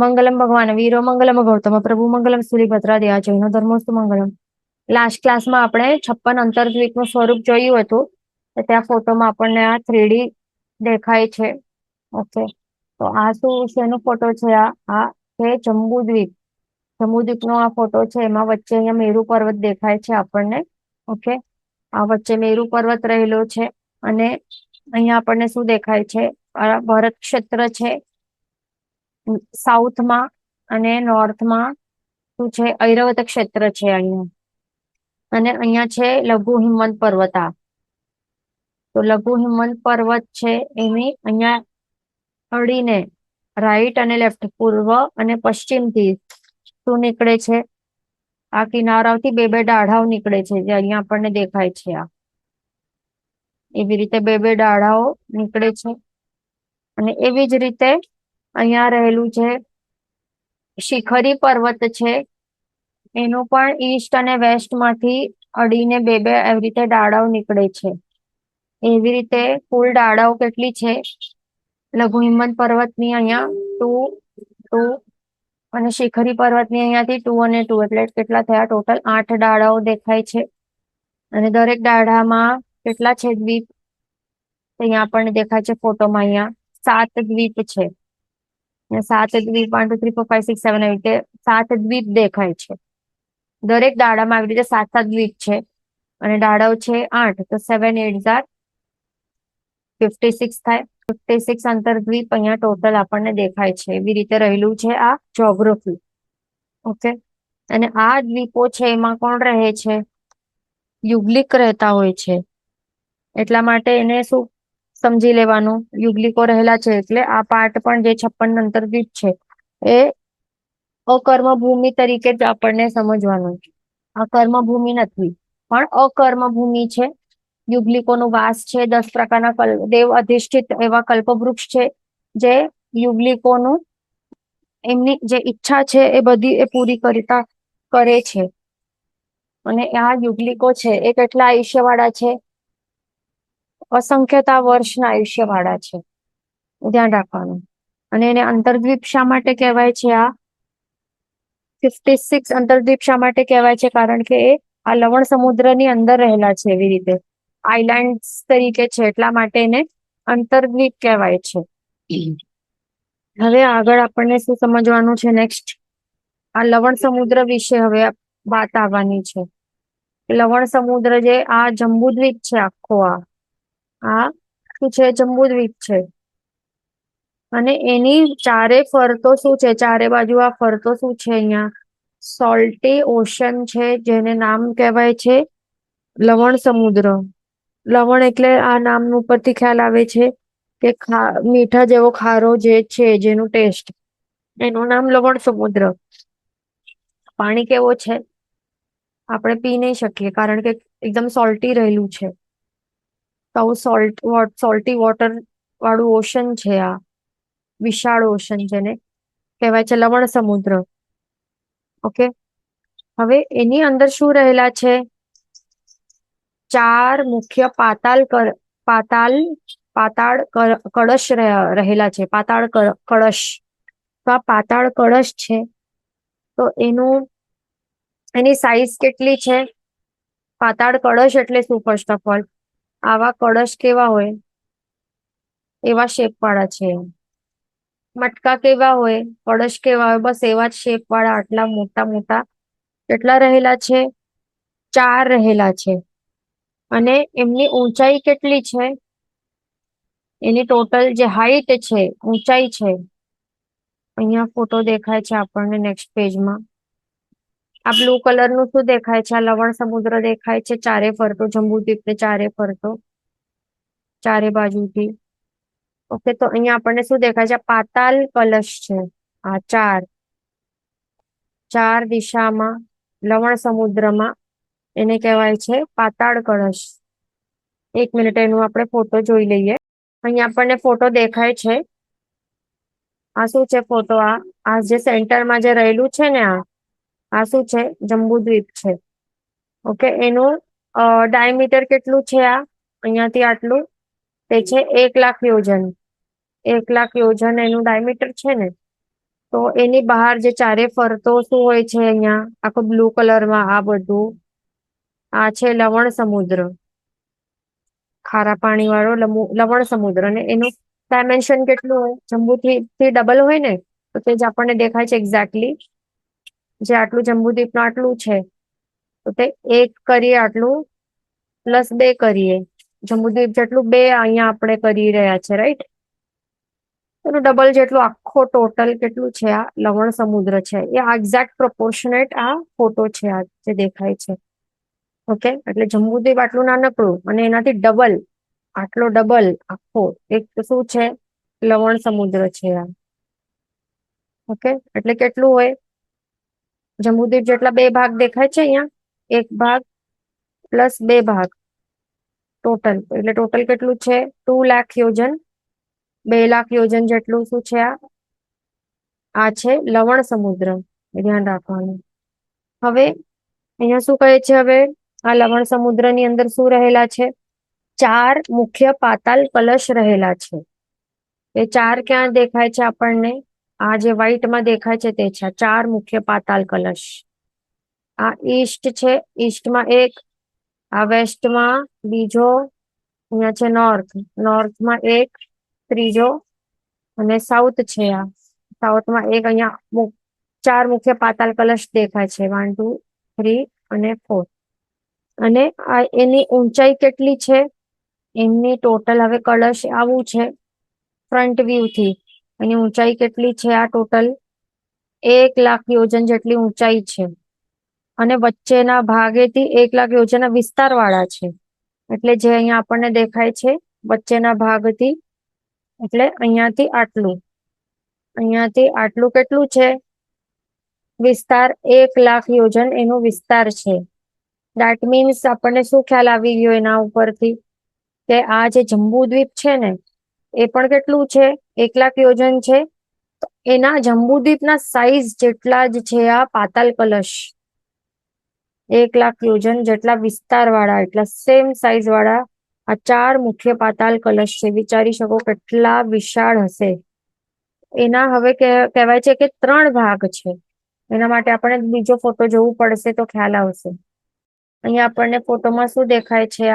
મંગલમ ભગવાન વીરો મંગલમ ગૌતમ પ્રભુ મંગલમ સૂર્યભદ્રા દયા જૈનો ધર્મોસ્તુ મંગલમ. લાસ્ટ ક્લાસમાં આપણે 56 અંતર્દ્વીપનું સ્વરૂપ જોયું હતું. તો ત્યાં ફોટોમાં આપણને આ 3D દેખાય છે. ઓકે, તો આ શું શેનો ફોટો છે? આ છે જંબુદ્વીપ. જંબુદ્વીપનો આ ફોટો છે. એમાં વચ્ચે અહીંયા મેરુ પર્વત દેખાય છે આપણને. ઓકે, આ વચ્ચે મેરુ પર્વત રહેલો છે અને અહીંયા આપણને શું દેખાય છે? ભરત ક્ષેત્ર છે સાઉથમાં, અને નોર્થમાં શું છે? ઐરાવત ક્ષેત્ર છે અહીંયા. અને અહીંયા છે લઘુ હિમવંત પર્વત. તો લઘુ હિમવંત પર્વત છે એની અહીંયા અડીને રાઈટ અને લેફ્ટ, પૂર્વ અને પશ્ચિમથી શું નીકળે છે? આ કિનારાઓથી બે બે ડાઢાઓ નીકળે છે, જે અહીંયા આપણને દેખાય છે. આ એવી રીતે બે બે ડાઢાઓ નીકળે છે. અને એવી જ રીતે અહીંયા રહેલું છે શિખરી પર્વત છે. એનું પણ ઈસ્ટ અને વેસ્ટ માંથી અડીને બે બે એવી રીતે ડાળાઓ નીકળે છે. એવી રીતે કુલ ડાળાઓ કેટલી છે? લઘુ હિમવંત પર્વતની અહીંયા 2, 2 અને શિખરી પર્વતની અહીંયાથી 2 અને 2, એટલે કેટલા થયા? ટોટલ 8 ડાળાઓ દેખાય છે. અને દરેક ડાળામાં કેટલા છે દ્વીપ? અહીંયા આપણને દેખાય છે ફોટોમાં, અહીંયા 7 દ્વીપ છે. 7 દ્વીપ, 1 2 3 4 5 6 7 એવી રીતે 7 દ્વીપ દેખાય છે. દરેક ડાળામાં આવી રીતે 7 દ્વીપ છે. અને ડાળાઓ છે 8, તો 7 8 56 થાય. 56 અંતર્દ્વીપ અહીંયા ટોટલ આપણને દેખાય છે. એવી રીતે રહેલું છે આ જ્યોગ્રાફી. ઓકે, અને આ દ્વીપો છે એમાં કોણ રહે છે? યુગલિક રહેતા હોય છે. એટલા માટે એને શું સમજી લેવાનું? યુગલિકો રહેલા છે એટલે આ પાર્ટ પણ જે 56 અંતર્દ્વીપ છે એ અકર્મ ભૂમિ તરીકે જ આપણને સમજવાનું છે. આ કર્મભૂમિ નથી, પણ અકર્મ ભૂમિ છે. યુગલિકોનો વાસ છે. 10 પ્રકારના દેવ અધિષ્ઠિત એવા કલ્પવૃક્ષ છે, જે યુગલિકોનું એમની જે ઈચ્છા છે એ બધી એ પૂરી કરતા કરે છે. અને આ યુગલિકો છે એ કેટલા આયુષ્યવાળા છે? અસંખ્યતા વર્ષના આયુષ્યવાળા છે. ધ્યાન રાખવાનું. અને એને અંતર્દ્વીપ શા માટે કહેવાય છે? આ 56 અંતર્દ્વીપ શા માટે કહેવાય છે? કારણ કે એ આ લવણ સમુદ્રની અંદર રહેલા છે. એવી રીતે આઈલેન્ડ તરીકે છે, એટલા માટે એને અંતર્દ્વીપ કહેવાય છે. હવે આગળ આપણને શું સમજવાનું છે? નેક્સ્ટ આ લવણ સમુદ્ર વિશે હવે વાત આવવાની છે. લવણ સમુદ્ર જે આ જંબુદ્વીપ છે આખો, આ શું છે? જંબુદ્વીપ છે. અને એની ચારે ફરતો શું છે? ચારે બાજુ આ ફરતો શું છે? અહીંયા સોલ્ટી ઓશન છે, જેને નામ કહેવાય છે લવણ સમુદ્ર. લવણ એટલે આ નામ ઉપરથી ખ્યાલ આવે છે કે મીઠા જેવો ખારો જે છે, જેનું ટેસ્ટ, એનું નામ લવણ સમુદ્ર. પાણી કેવો છે? આપણે પી નહીં શકીએ, કારણ કે એકદમ સોલ્ટી રહેલું છે. તો સોલ્ટી વોટર વાળું ઓશન છે આ, વિશાળ ઓશન, જેને કહેવાય છે લવણ સમુદ્ર. ઓકે, હવે એની અંદર શું રહેલા છે? 4 મુખ્ય પાતાળ કળશ રહેલા છે. પાતાળ કળશ. તો આ પાતાળ કળશ છે, તો એની સાઈઝ કેટલી છે? પાતાળ કળશ એટલે શું? ફર્સ્ટ ઓફ ઓલ, આવા કળશ કેવા હોય? એવા શેપ વાળા છે. મટકા કેવા હોય? કળશ કેવા હોય? બસ એવા જ શેપ વાળા, આટલા મોટા મોટા. કેટલા રહેલા છે? 4 રહેલા છે. અને એમની ઊંચાઈ કેટલી છે? એની ટોટલ જે હાઈટ છે, ઊંચાઈ છે, અહીંયા ફોટો દેખાય છે આપણને નેક્સ્ટ પેજમાં. આ બ્લુ કલર નું શું દેખાય છે? આ લવણ સમુદ્ર દેખાય છે ચારે ફરતો, જંબુદ્વીપને ચારે ફરતો, ચારે બાજુથી. ઓકે, તો અહીંયા આપણને શું દેખાય છે? પાતાલ કલશ છે. આ 4 દિશામાં લવણ સમુદ્રમાં એને કહેવાય છે પાતાળ કળશ. 1 મિનિટ, એનું આપણે ફોટો જોઈ લઈએ. અહીંયા આપણને ફોટો દેખાય છે. આ શું છે ફોટો? આ જે સેન્ટરમાં જે રહેલું છે ને, આ શું છે? જંબુદ્વીપ છે. ઓકે, એનું ડાયમીટર કેટલું છે? આ અહીંયાથી આટલું, તે છે 1 લાખ યોજન. 1 લાખ યોજન એનું ડાયમીટર છે ને. તો એની બહાર જે ચારે ફરતો શું હોય છે અહીંયા આખો બ્લુ કલરમાં આ બધું આ છે લવણ સમુદ્ર, ખારા પાણી વાળો લવણ સમુદ્ર. અને એનું ડાયમેન્શન કેટલું હોય, જંબુથી ડબલ હોય ને, તો તે જ આપણને દેખાય છે એક્ઝેક્ટલી. જે આટલું જંબુદ્વીપનું આટલું છે, તો તે 1 કરીએ આટલું +2 કરીએ જંબુદ્વીપ જેટલું 2 અહીંયા આપણે કરી રહ્યા છે, રાઈટ? એનું ડબલ જેટલું આખો ટોટલ કેટલું છે આ લવણ સમુદ્ર છે. એ એક્ઝેક્ટ પ્રોપોર્શનેટ આ ફોટો છે આ જે દેખાય છે. ઓકે, એટલે જંબુદ્વીપ આટલું નાનકડું અને એનાથી ડબલ, આટલો ડબલ આખો એક શું છે લવણ સમુદ્ર છે આ. ઓકે, એટલે કેટલું હોય, જંબુદ્વીપ જેટલા 2 ભાગ દેખાય છે અહીંયા, 1 ભાગ +2 ભાગ ટોટલ. એટલે ટોટલ કેટલું છે 2 લાખ યોજન, 2 લાખ યોજન જેટલું શું છે આ છે લવણ સમુદ્ર. ધ્યાન રાખવાનું. હવે અહીંયા શું કહે છે, હવે આ લવણ સમુદ્રની અંદર શું રહેલા છે, 4 મુખ્ય પાતાલ કલશ રહેલા છે. એ 4 ક્યાં દેખાય છે આપણને, આ જે વ્હાઈટમાં દેખાય છે તે છે 4 મુખ્ય પાતાલ કલશ. આ ઈસ્ટ છે, ઈસ્ટમાં 1, આ વેસ્ટમાં બીજો, અહીંયા છે નોર્થ, નોર્થમાં 1 ત્રીજો, અને સાઉથ છે આ સાઉથમાં 1. અહીંયા 4 મુખ્ય પાતાલ કલશ દેખાય છે, 1 2 3 અને 4. અને આ એની ઊંચાઈ કેટલી છે, એમની ટોટલ હવે કલશ આવું છે ફ્રન્ટ વ્યૂ થી. એની ઊંચાઈ કેટલી છે આ ટોટલ 1 લાખ યોજન જેટલી ઊંચાઈ છે. અને વચ્ચેના ભાગેથી 1 લાખ યોજનના વિસ્તાર વાળા છે. એટલે જે અહીંયા આપણને દેખાય છે વચ્ચેના ભાગથી, એટલે અહીંયાથી આટલું, અહીંયાથી આટલું કેટલું છે વિસ્તાર, 1 લાખ યોજન એનો વિસ્તાર છે. દેટ મીન્સ આપણને શું ખ્યાલ આવી ગયો એના ઉપરથી, કે આ જે જંબુદ્વીપ છે ને એ પણ કેટલું છે 1 લાખ યોજન છે. તો એના જંબુદ્વીપના સાઈઝ જેટલા જ છે આ પાતાલ કલશ, 1 લાખ યોજન જેટલા વિસ્તાર વાળા, એટલા સેમ સાઈઝ વાળા આ 4 મુખ્ય પાતાલ કલશ છે. વિચારી શકો કેટલા વિશાળ હશે. એના હવે કહેવાય છે કે 3 ભાગ છે. એના માટે આપણે બીજો ફોટો જોવું પડશે તો ખ્યાલ આવશે. અહીંયા આપણને ફોટોમાં શું દેખાય છે,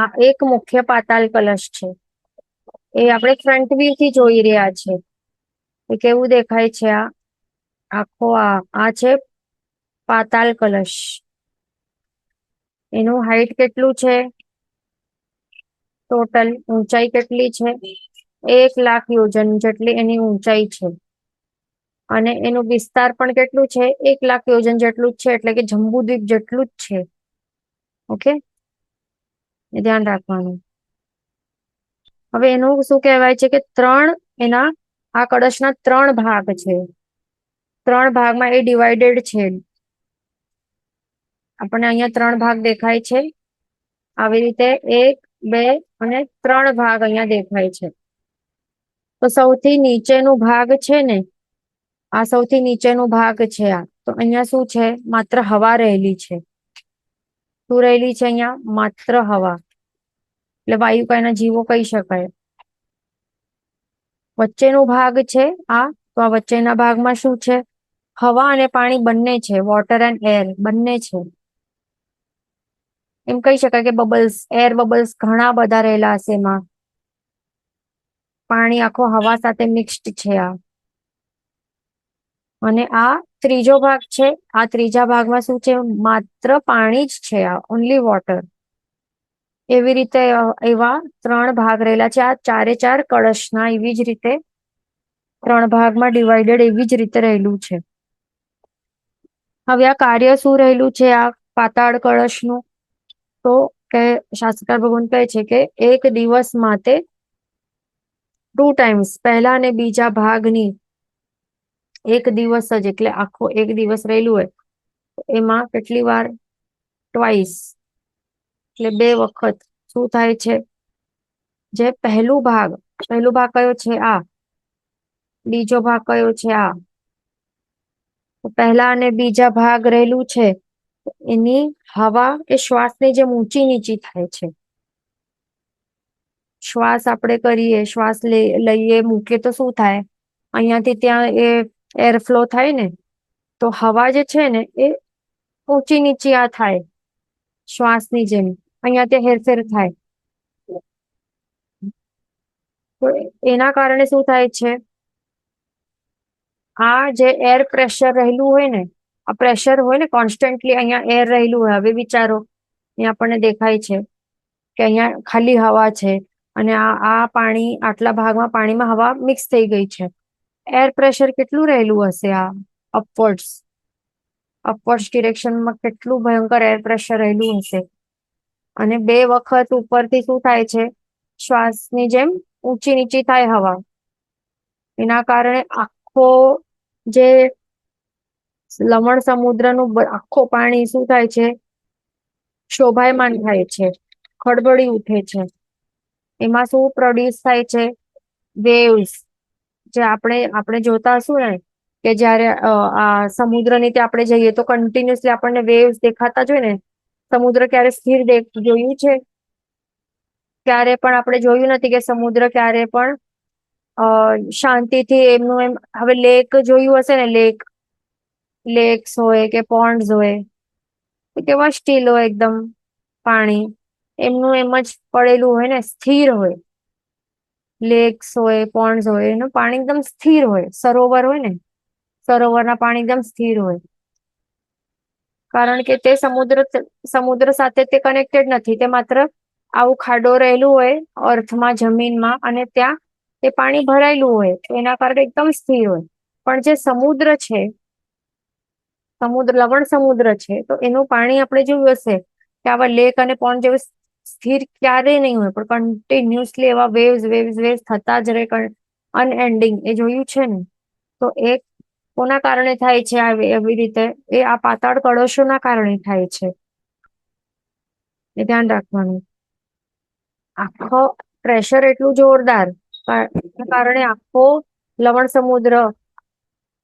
આ 1 મુખ્ય પાતાલ કલશ છે. એ આપણે ફ્રન્ટ વ્યૂ થી જોઈ રહ્યા છે. એ કેવું દેખાય છે, આ આખો આ છે પાતાલ કલશ. એનું હાઈટ કેટલું છે, ટોટલ ઊંચાઈ કેટલી છે 1 લાખ યોજન જેટલી એની ઊંચાઈ છે. અને એનું વિસ્તાર પણ કેટલું છે 1 લાખ યોજન જેટલું જ છે, એટલે કે જંબુદ્વીપ જેટલું જ છે. ઓકે, એ ધ્યાન રાખવાનું. હવે એનું શું કહેવાય છે કે 3 એના આ કળશના 3 ભાગ છે. 3 ભાગમાં એ ડિવાઇડેડ છે. આપણને અહીંયા 3 ભાગ દેખાય છે. આવી રીતે 1 2 અને 3 ભાગ અહીંયા દેખાય છે. તો સૌથી નીચેનું ભાગ છે ને, આ સૌથી નીચેનો ભાગ છે આ, તો અહીંયા શું છે માત્ર હવા રહેલી છે. શું રહેલી છે અહીંયા, માત્ર હવા, એટલે વાયુ કાયના જીવો કહી શકાય. વચ્ચેનો ભાગ છે આ, તો આ વચ્ચેના ભાગમાં શું છે, હવા અને પાણી બંને છે, વોટર એન્ડ એર બંને છે. એમ કહી શકાય કે બબલ્સ, એર બબલ્સ ઘણા બધા રહેલા હશે એમાં. પાણી આખો હવા સાથે મિક્સ્ડ છે આ. અને આ ત્રીજો ભાગ છે. આ ત્રીજા ભાગમાં શું છે, માત્ર પાણી જ છે, આ ઓનલી વોટર. એવી રીતે એવા 3 ભાગ રહેલા છે આ 4 કળશના. એવી જ રીતે 3 ભાગમાં ડિવાઇડેડ એવી જ રીતે રહેલું છે. હવે આ કાર્ય શું રહેલું છે આ પાતાળ કળશનું, તો કે શાસ્ત્રકાર ભગવાન કહે છે કે 1 દિવસ માટે 2 ટાઈમ્સ, પહેલા અને બીજા ભાગની 1 દિવસ જ, એટલે આખો 1 દિવસ રહેલું હોય એમાં કેટલી વાર, ટ્વાઇસ, એટલે 2 વખત શું થાય છે, જે પહેલું ભાગ કયો છે આ, બીજો ભાગ કયો છે આ. પહેલા અને બીજા ભાગ રહેલું છે એની હવા કે શ્વાસની જેમ ઊંચી નીચી થાય છે. શ્વાસ આપણે કરીએ, શ્વાસ લઈએ મૂકીએ તો શું થાય, અહીંયાથી ત્યાં એ એર ફ્લો થાય ને, તો હવા જે છે ને એ ઊંચી નીચી આ થાય શ્વાસની જેમ, અહીંયા ત્યાં હેરફેર થાય. તો એના કારણે શું થાય છે, આ જે એર પ્રેશર રહેલું હોય ને, આ પ્રેશર હોય ને કોન્સ્ટન્ટલી અહીંયા એર રહેલું હોય. હવે વિચારો, અહીંયા આપણને દેખાય છે કે અહીંયા ખાલી હવા છે, અને આ પાણી, આટલા ભાગમાં પાણીમાં હવા મિક્સ થઈ ગઈ છે. એર પ્રેશર કેટલું રહેલું હશે, આ અપવર્ડ્સ અપવર્ડ્સ ડિરેક્શનમાં કેટલું ભયંકર એર પ્રેશર રહેલું હશે. અને બે વખત ઉપરથી શું થાય છે, શ્વાસની જેમ ઊંચી નીચી થાય હવા. એના કારણે આખો જે લવણ સમુદ્રનું આખો પાણી શું થાય છે, શોભાયમાન થાય છે, ખળબળી ઉઠે છે. એમાં શું પ્રોડ્યુસ થાય છે, વેવ્સ. જે આપણે જોતા હશું ને કે જયારે આ સમુદ્રની ત્યાં આપણે જઈએ તો કન્ટિન્યુઅસલી આપણને વેવ્સ દેખાતા જ હોય ને. સમુદ્ર ક્યારે સ્થિર જોયું છે? ક્યારે પણ આપણે જોયું નથી કે સમુદ્ર ક્યારે પણ શાંતિથી એમનું એમ. હવે લેક જોયું હશે ને, લેક્સ હોય કે પોન્ડ્સ હોય, તો કેવા સ્ટીલ હોય એકદમ પાણી, એમનું એમ જ પડેલું હોય ને, સ્થિર હોય. લેક્સ હોય, પોન્ડ્સ હોય, એનું પાણી એકદમ સ્થિર હોય. સરોવર હોય ને, સરોવરના પાણી એકદમ સ્થિર હોય, કારણ કે તે સમુદ્ર સાથે તે કનેક્ટેડ નથી. તે માત્ર આવું ખાડો રહેલું હોય અર્થમાં, જમીનમાં, અને ત્યાં તે પાણી ભરાયેલું હોય, એના કારણે એકદમ સ્થિર હોય. પણ જે સમુદ્ર છે, લવણ સમુદ્ર છે, તો એનું પાણી આપણે જોયું હશે કે આવા લેક અને પોન્ડ જેવું સ્થિર ક્યારેય નહીં હોય, પણ કન્ટિન્યુઅસલી એવા વેવ્સ વેવ્સ વેવ્સ થતા જ રહે, અનએન્ડિંગ. એ જોયું છે ને. તો એ કોના કારણે થાય છે એવી રીતે? એ આ પાતાળ કળશોના કારણે થાય છે. એ ધ્યાન રાખવાનું. આખો પ્રેશર એટલું જોરદાર, કારણે આખો લવણ સમુદ્ર,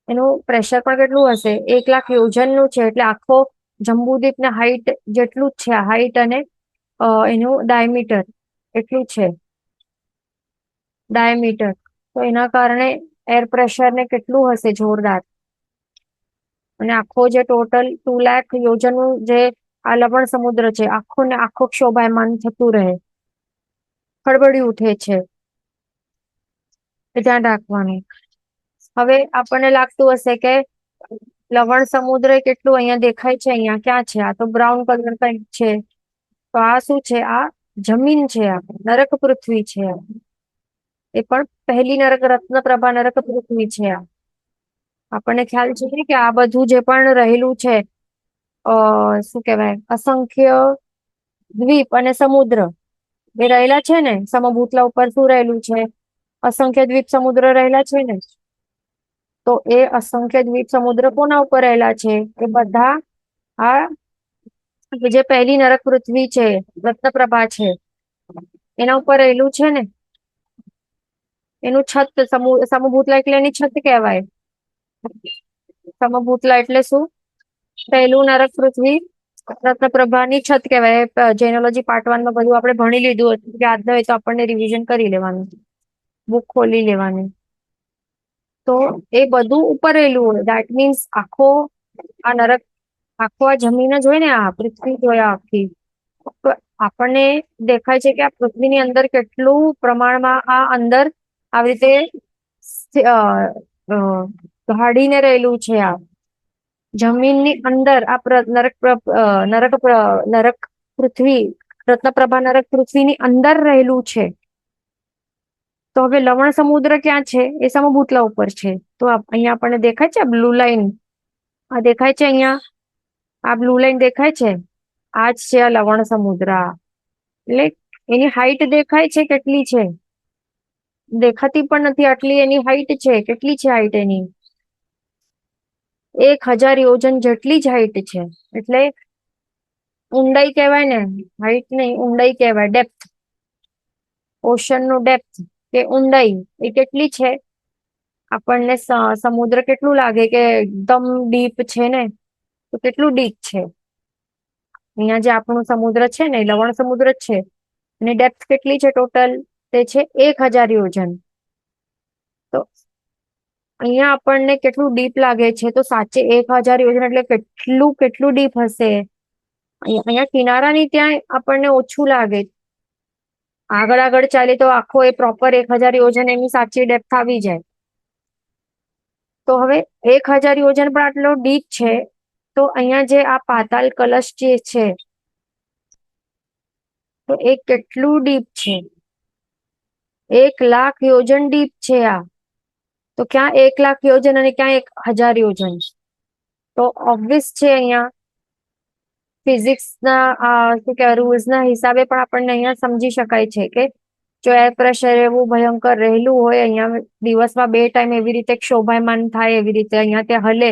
એનું પ્રેશર પણ કેટલું હશે, 1,00,000 યોજનનું છે. એટલે આખો જંબુદ્વીપના હાઈટ જેટલું જ છે, હાઈટ અને એનું ડાયમીટર એટલું છે, ડાયામીટર. તો એના કારણે એર પ્રેશર ને કેટલું હશે, જોરદાર. અને આખો જે ટોટલ 2,00,000 યોજનનું જે આ લવણ સમુદ્ર છે, આખો ને આખો શોભાયમાન થતું રહે, ખળબળી ઉઠે છે. એ ધ્યાન રાખવાનું. હવે આપણને લાગતું હશે કે લવણ સમુદ્ર કેટલું અહીંયા દેખાય છે, અહીંયા ક્યાં છે? આ તો બ્રાઉન કલર કંઈક છે. તો આ શું છે? આ જમીન છે, આ નરક પૃથ્વી છે. એ પણ પહેલી રત્નપ્રભા નરક પૃથ્વી છે. આ આપણને ખ્યાલ છે ને કે આ બધું જે પણ રહેલું છે, શું કહેવાય, અસંખ્ય દ્વીપ અને સમુદ્ર એ રહેલા છે ને. સમભૂતલા ઉપર શું રહેલું છે? અસંખ્ય દ્વીપ સમુદ્ર રહેલા છે ને. તો એ અસંખ્ય દ્વીપ સમુદ્ર કોના ઉપર રહેલા છે? એ બધા આ જે પહેલી નરક પૃથ્વી છે, રત્નપ્રભા છે, એના ઉપર રહેલું છે ને. એનું છત, સમભૂતલા એટલે એની છત કહેવાય. સમભૂતલા એટલે શું? પહેલું નરક પૃથ્વી રત્નપ્રભાની છત કહેવાય. જેનોલોજી પાર્ટ 1 માં બધું આપણે ભણી લીધું હતું. યાદ ન હોય તો આપણને રિવિઝન કરી લેવાનું, બુક ખોલી લેવાની. તો એ બધું ઉપર રહેલું હોય. દેટ મીન્સ આખો આ નરક, આખો આ જમીન જ હોય ને, આ પૃથ્વી હોય આખી. તો આપણને દેખાય છે કે આ પૃથ્વીની અંદર કેટલું પ્રમાણમાં આ અંદર આવી રીતે ગાડીને રહેલું છે. આ જમીનની અંદર આ નરક પૃથ્વી, રત્નપ્રભા નરક પૃથ્વીની અંદર રહેલું છે. તો હવે લવણ સમુદ્ર ક્યાં છે? એ સમભૂતલા ઉપર છે. તો અહીંયા આપણને દેખાય છે બ્લુ લાઈન, આ દેખાય છે અહીંયા, આ બ્લુ લાઈન દેખાય છે. આ જ છે આ લવણ સમુદ્ર. એટલે એની હાઈટ દેખાય છે કેટલી છે? દેખાતી પણ નથી આટલી એની હાઈટ છે. કેટલી છે હાઈટ એની? 1,000 યોજન જેટલી જ હાઈટ છે. એટલે ઊંડાઈ કહેવાય ને, હાઈટ નહીં, ઊંડાઈ કહેવાય. ડેપ્થ, ઓશન નું ડેપ્થ કે ઊંડાઈ એ કેટલી છે? આપણને સમુદ્ર કેટલું લાગે કે એકદમ ડીપ છે ને, તો કેટલું ડીપ છે? અહીંયા જે આપણું સમુદ્ર છે ને, લવણ સમુદ્ર જ છે. અને ડેપ્થ કેટલી છે ટોટલ? તે છે 1,000 યોજન. તો અહીંયા આપણને કેટલું ડીપ લાગે છે, તો સાચે 1000 યોજન એટલે કેટલું કેટલું ડીપ હશે. અહીંયા કિનારાની ત્યાં આપણને ઓછું લાગે. આગળ આગળ ચાલે તો આખો એ પ્રોપર 1000 યોજન એની સાચી ડેપ્થ આવી જાય. તો હવે 1000 યોજન પણ આટલો ડીપ છે, તો અહીંયા જે આ પાતાલ કલશ જે છે, તો એ કેટલું ડીપ છે? 1,00,000 યોજન ડીપ છે આ. તો ક્યાં 1,00,000 યોજન અને ક્યાં 1000 યોજન? તો ઓબ્વિયસ છે અહીંયા ફિઝિક્સના શું કહેવાય રૂલ્સના હિસાબે પણ આપણને અહીંયા સમજી શકાય છે કે જો એર પ્રેશર એવું ભયંકર રહેલું હોય, અહીંયા દિવસમાં 2 ટાઈમ એવી રીતે શોભાયમાન થાય, એવી રીતે અહીંયા ત્યાં હલે,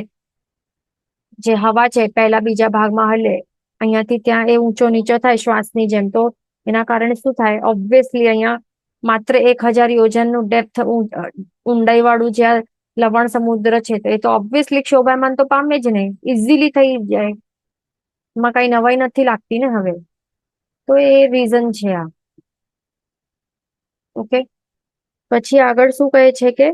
જે હવા છે પહેલા બીજા ભાગમાં હલે, અહીંયાથી ત્યાં એ ઊંચો નીચો થાય શ્વાસની જેમ, તો એના કારણે શું થાય? ઓબ્વિયસલી અહીંયા માત્ર 1000 યોજનનું ડેપ્થ ઊંડાઈ વાળું જ્યાં લવણ સમુદ્ર છે, તો એ તો ઓબ્વિયસલી શોભાયમાન તો પામે જ નહીં, ઇઝીલી થઈ જાય. એમાં કઈ નવાઈ નથી લાગતી ને હવે. તો એ રીઝન છે આ. ઓકે, પછી આગળ શું કહે છે કે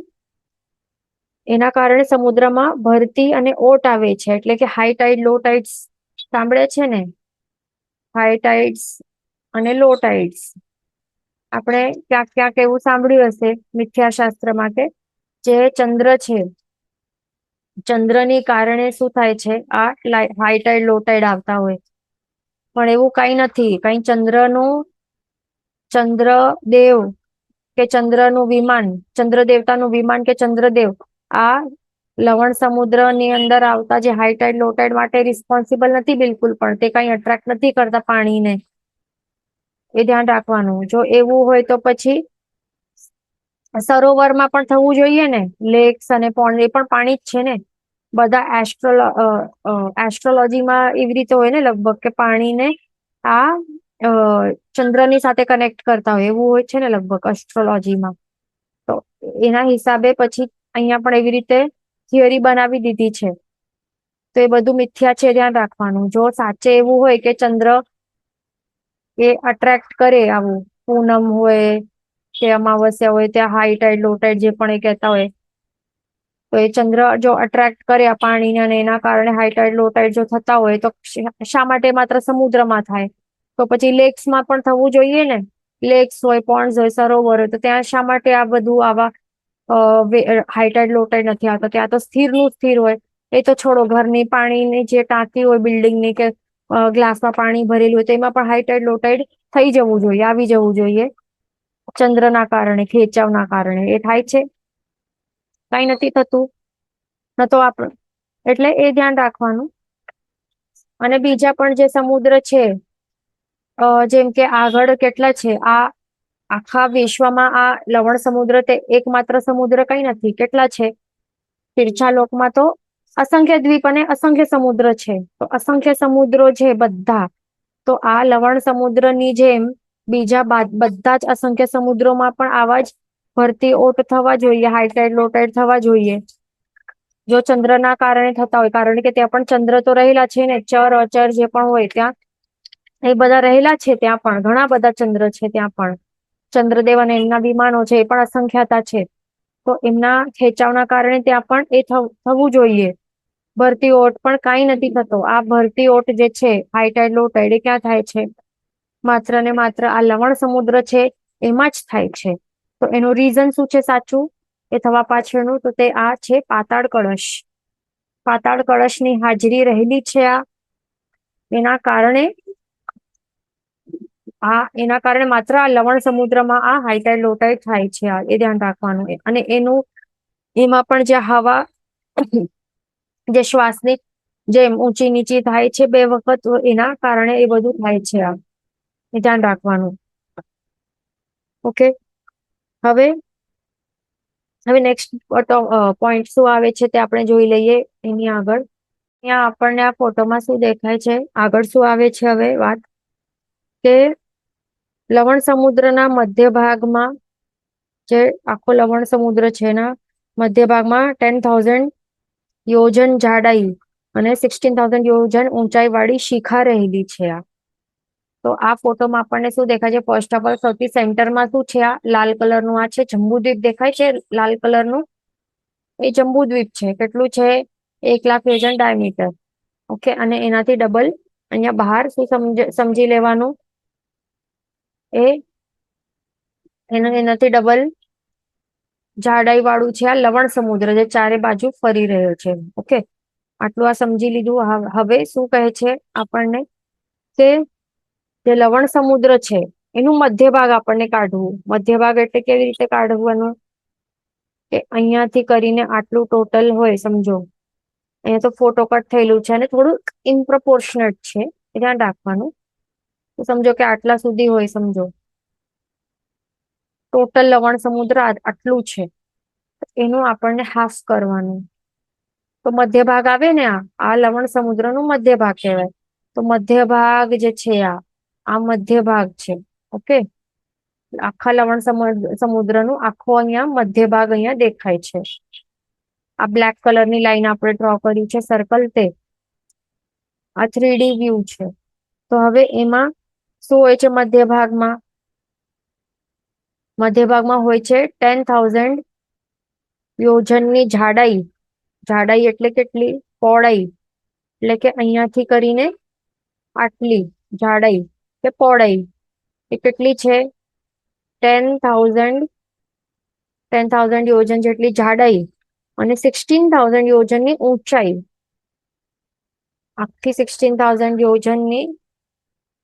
એના કારણે સમુદ્રમાં ભરતી અને ઓટ આવે છે, એટલે કે હાઈ ટાઈડ લો ટાઈડ્સ સાંભળે છે ને, હાઈ ટાઈડ્સ અને લો ટાઈડ્સ. આપણે ક્યાંક ક્યાંક એવું સાંભળ્યું હશે મિથ્યાશાસ્ત્રમાં કે જે ચંદ્ર છે, ચંદ્રની કારણે શું થાય છે? આ હાઈ ટાઈડ લો ટાઈડ આવતા હોય. પણ એવું કઈ નથી. કઈ ચંદ્રદેવ કે ચંદ્રનું વિમાન, ચંદ્ર દેવતાનું વિમાન કે ચંદ્રદેવ આ લવણ સમુદ્રની અંદર આવતા જે હાઈ ટાઈડ લો ટાઈડ માટે રિસ્પોન્સિબલ નથી બિલકુલ, પણ તે કઈ અટ્રેક્ટ નથી કરતા પાણીને. એ ધ્યાન રાખવાનું. જો એવું હોય તો પછી સરોવરમાં પણ થવું જોઈએ ને, લેક્સ અને પોન્ડ એ પણ પાણી જ છે ને. બધા એસ્ટ્રોલોજીમાં એવી રીતે હોય ને લગભગ કે પાણીને આ ચંદ્રની સાથે કનેક્ટ કરતા હોય, એવું હોય છે ને લગભગ એસ્ટ્રોલોજીમાં. તો એના હિસાબે પછી અહીંયા પણ એવી રીતે થિયરી બનાવી દીધી છે. તો એ બધું મિથ્યા છે, ધ્યાન રાખવાનું. જો સાચે એવું હોય કે ચંદ્ર એ અટ્રેક્ટ કરે, આવું પૂનમ હોય કે અમાવસ્યા હોય ત્યાં હાઈ ટાઈડ લો ટાઈડ જે પણ એ કહેતા હોય, તો એ ચંદ્ર જો અટ્રેક્ટ કરે આ પાણીને અને એના કારણે હાઈ ટાઈડ લો ટાઈડ જો થતા હોય, તો શા માટે માત્ર સમુદ્રમાં થાય? તો પછી લેક્સમાં પણ થવું જોઈએ ને. લેક્સ હોય, પોન્ડ્સ હોય, સરોવર હોય, તો ત્યાં શા માટે આ બધું આવા હાઈ ટાઈડ લો ટાઈડ નથી આવતા? ત્યાં તો સ્થિરનું સ્થિર હોય. એ તો છોડો, ઘરની પાણીની જે ટાંકી હોય બિલ્ડિંગની કે ગ્લાસમાં પાણી ભરેલું હોય, તેમાં પણ હાઈ ટાઈડ લો ટાઈડ થઈ જવું જોઈએ, આવી જવું જોઈએ. ચંદ્રના કારણે, ખેંચાવના કારણે એ થાય છે? કઈ નથી થતું. ન તો આપણે એટલે એ ધ્યાન રાખવાનું. અને બીજા પણ જે સમુદ્ર છે, જેમ કે આગળ કેટલા છે, આ આખા વિશ્વમાં આ લવણ સમુદ્ર તે એકમાત્ર સમુદ્ર કઈ નથી. કેટલા છે? તીર્છા લોકમાં તો અસંખ્ય દ્વીપ અને અસંખ્ય સમુદ્ર છે. તો અસંખ્ય સમુદ્રો છે બધા. તો આ લવણ સમુદ્રની જેમ બીજા બધા જ અસંખ્ય સમુદ્રોમાં પણ આવા જ ભરતી ઓટ થવા જોઈએ, હાઈ ટાઈડ લો ટાઈડ થવા જોઈએ. જો ચંદ્રના કારણે થતા હોય, કારણ કે ત્યાં પણ ચંદ્ર તો રહેલા છે ને, ચર અચર જે પણ હોય ત્યાં એ બધા રહેલા છે. ત્યાં પણ ઘણા બધા ચંદ્ર છે. ત્યાં પણ ચંદ્રદેવ અને એમના વિમાનો છે, એ પણ અસંખ્યતા છે. તો એમના ખેંચાવના કારણે ત્યાં પણ એ થવું જોઈએ. ભરતી ઓટ પણ કઈ નથી થતો. આ ભરતી ઓટ જે છે હાઈ ટાઈડ લો ટાઈડ એ ક્યાં થાય છે? માત્ર ને માત્ર આ લવણ સમુદ્ર છે એમાં જ થાય છે. તો એનું રીઝન શું છે સાચું એ થવા પાછળનું? તો તે આ છે પાતાળ કળશ. પાતાળ કળશની હાજરી રહેલી છે એના કારણે માત્ર આ લવણ સમુદ્રમાં આ હાઈ ટાઈડ લો ટાઈડ થાય છે. એ ધ્યાન રાખવાનું. અને એમાં પણ જે હવા જે શ્વાસની જેમ ઊંચી નીચી થાય છે 2 વખત, એના કારણે એ બધું થાય છે. એ ધ્યાન રાખવાનું. ઓકે, હવે નેક્સ્ટ પોઈન્ટ શું આવે છે તે આપણે જોઈ લઈએ. એની આગળ અહીંયા આપણને આ ફોટોમાં શું દેખાય છે, આગળ શું આવે છે હવે વાત કે લવણ સમુદ્રના મધ્ય ભાગમાં, જે આખો લવણ સમુદ્ર છે એના મધ્ય ભાગમાં 10,000 યોજન જાડાઈ અને 16,000 યોજન ઊંચાઈ વાળી શિખા રહેલી છે. તો આ ફોટોમાં આપણને શું દેખાય છે? ફર્સ્ટ ઓફ ઓલ સૌથી સેન્ટરમાં શું છે? આ લાલ કલરનું આ છે જંબુદ્વીપ દેખાય છે, લાલ કલરનું. એ જંબુદ્વીપ છે. કેટલું છે? 1,00,000 યોજન ડાયમીટર. ઓકે, અને એનાથી ડબલ અહીંયા બહાર શું સમજી લેવાનું? એનાથી ડબલ જાડાઈ વાળું છે આ લવણ સમુદ્ર, જે ચારે બાજુ ફરી રહ્યો છે. ઓકે, આટલું આ સમજી લીધું. હવે શું કહે છે આપણને કે જે લવણ સમુદ્ર છે એનું મધ્ય ભાગ આપણને કાઢવું. મધ્ય ભાગ એટલે કેવી રીતે કાઢવાનું? કે અહીંયાથી કરીને આટલું ટોટલ હોય, સમજો અહીંયા તો ફોટો કટ થયેલું છે અને થોડું ઇનપ્રોપોર્શનેટ છે, એ ધ્યાન રાખવાનું. તો સમજો કે આટલા સુધી હોય, સમજો ટોટલ લવણ સમુદ્ર આટલું છે, એનું આપણને હાફ કરવાનું. તો મધ્ય ભાગ આવે ને, આ લવણ સમુદ્ર નું મધ્ય ભાગ કહેવાય. તો મધ્ય ભાગ જે છે આ મધ્ય ભાગ છે. ઓકે, આખા લવણ સમુદ્રનું આખો અહીંયા મધ્ય ભાગ અહીંયા દેખાય છે. આ બ્લેક કલરની લાઈન આપણે ડ્રો કરી છે સર્કલ, તે આ 3D વ્યૂ છે. તો હવે એમાં શું હોય છે? મધ્ય ભાગમાં હોય છે 10,000 યોજનની જાડાઈ. જાડાઈ એટલે કેટલી? પહોળાઈ. એટલે કે અહીંયાથી કરીને આટલી જાડાઈ કે પહોળાઈ એ કેટલી છે? 10,000 યોજન જેટલી જાડાઈ અને 16,000 યોજનની ઊંચાઈ. આખી 16,000 યોજનની,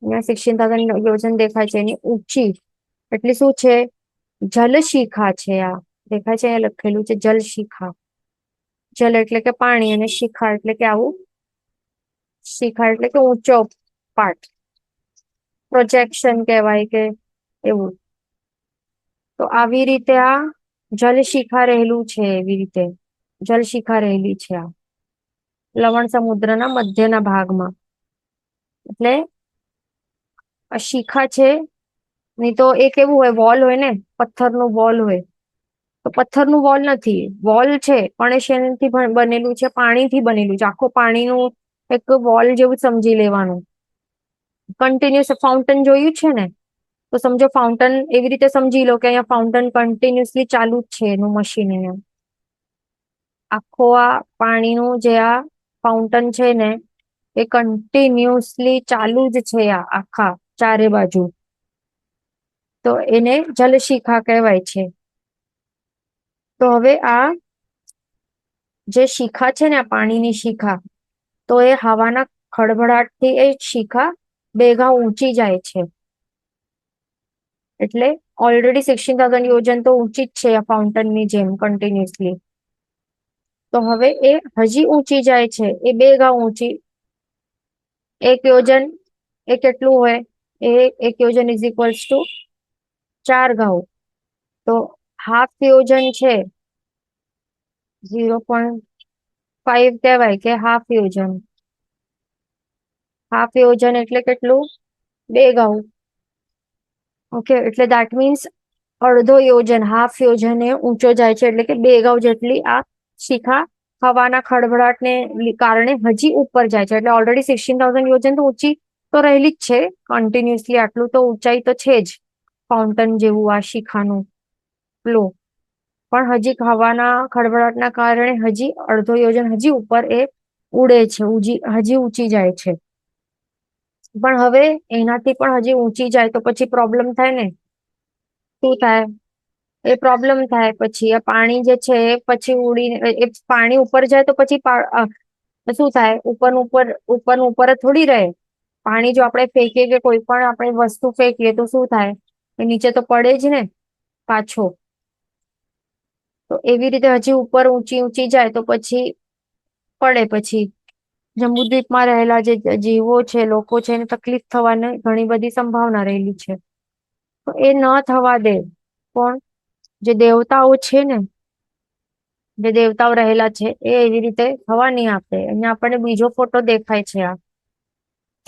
અહીંયા 16,000 યોજન દેખાય છે, એની ઊંચી એટલે શું છે? જલશિખા છે. આ દેખાય છે, અહીંયા લખેલું છે જલશિખા. જલ એટલે કે પાણી અને શિખા એટલે કે આવું, શિખા એટલે કે ઊંચો પાર્ટ, પ્રોજેક્શન કહેવાય કે એવું. તો આવી રીતે આ જલશિખા રહેલું છે. એવી રીતે જલશિખા રહેલી છે આ લવણ સમુદ્રના મધ્યના ભાગમાં. એટલે આ શિખા છે. નહીં તો એ કેવું હોય? વોલ હોય ને, પથ્થરનું વોલ હોય. તો પથ્થરનું વોલ નથી, વોલ છે પણ એ શેનાથી બનેલું છે? પાણીથી બનેલું છે. આખો પાણીનું એક વોલ જેવું સમજી લેવાનું. કન્ટિન્યુઅસ ફાઉન્ટેન જોયું છે ને? તો સમજો ફાઉન્ટેન એવી રીતે સમજી લો કે અહીંયા ફાઉન્ટેન કન્ટિન્યુઅસલી ચાલુ જ છે એનું મશીન. અહીંયા આખો આ પાણીનું જે આ ફાઉન્ટેન છે ને, એ કન્ટિન્યુઅસલી ચાલુ જ છે આ આખા ચારે બાજુ. તો એને જલશિખા કહેવાય છે. તો હવે આ જે શિખા છે ને, આ પાણીની શિખા, તો એ હવાના ખળભળાટથી એ શિખા બેઘા ઊંચી જાય છે. એટલે ઓલરેડી 16,000 યોજન તો ઊંચી જ છે આ ફાઉન્ટેનની જેમ કન્ટિન્યુઅસલી. તો હવે એ હજી ઊંચી જાય છે, એ બેઘા ઊંચી. 1 યોજન એ કેટલું હોય? એ 1 યોજન ઇઝ ઇક્વલ્સ ટુ 4 ઘાવ. તો હાફ યોજન છે 0.5 કહેવાય કે હાફ યોજન. હાફ યોજન એટલે કેટલું? 2 ઘાવ. ઓકે, એટલે દેટ મીન્સ અડધો યોજન, હાફ યોજન એ ઊંચો જાય છે. એટલે કે 2 ઘાવ જેટલી આ શિખા હવાના ખળભળાટને કારણે હજી ઉપર જાય છે. એટલે ઓલરેડી 16,000 યોજન તો ઊંચી તો રહેલી જ છે કન્ટિન્યુઅસલી. આટલું તો ઊંચાઈ તો છે જ ફાઉન્ટેન જેવું આ શિખાનું ફ્લો. પણ હજી હવાના ખળભળાટના કારણે હજી અડધો યોજન હજી ઉપર એ ઉડે છે, હજી ઊંચી જાય છે. પણ હવે એનાથી પણ હજી ઊંચી જાય તો પછી પ્રોબ્લેમ થાય ને. શું થાય? એ પ્રોબ્લેમ થાય. પછી આ પાણી જે છે એ પછી ઉડીને એ પાણી ઉપર જાય તો પછી શું થાય? ઉપર ઉપર થોડી રહે. પાણી જો આપણે ફેંકીએ કે કોઈ પણ આપણે વસ્તુ ફેંકીએ તો શું થાય? એ નીચે તો પડે જ ને પાછો. તો એવી રીતે હજી ઉપર ઊંચી જાય તો પછી પડે. પછી જંબુદ્વીપમાં રહેલા જે જીવો છે, લોકો છે, એને તકલીફ થવાની ઘણી બધી સંભાવના રહેલી છે. તો એ ન થવા દે. પણ જે દેવતાઓ છે ને, જે દેવતાઓ રહેલા છે, એ એવી રીતે થવા નહીં આપે. અહીંયા આપણને બીજો ફોટો દેખાય છે આ.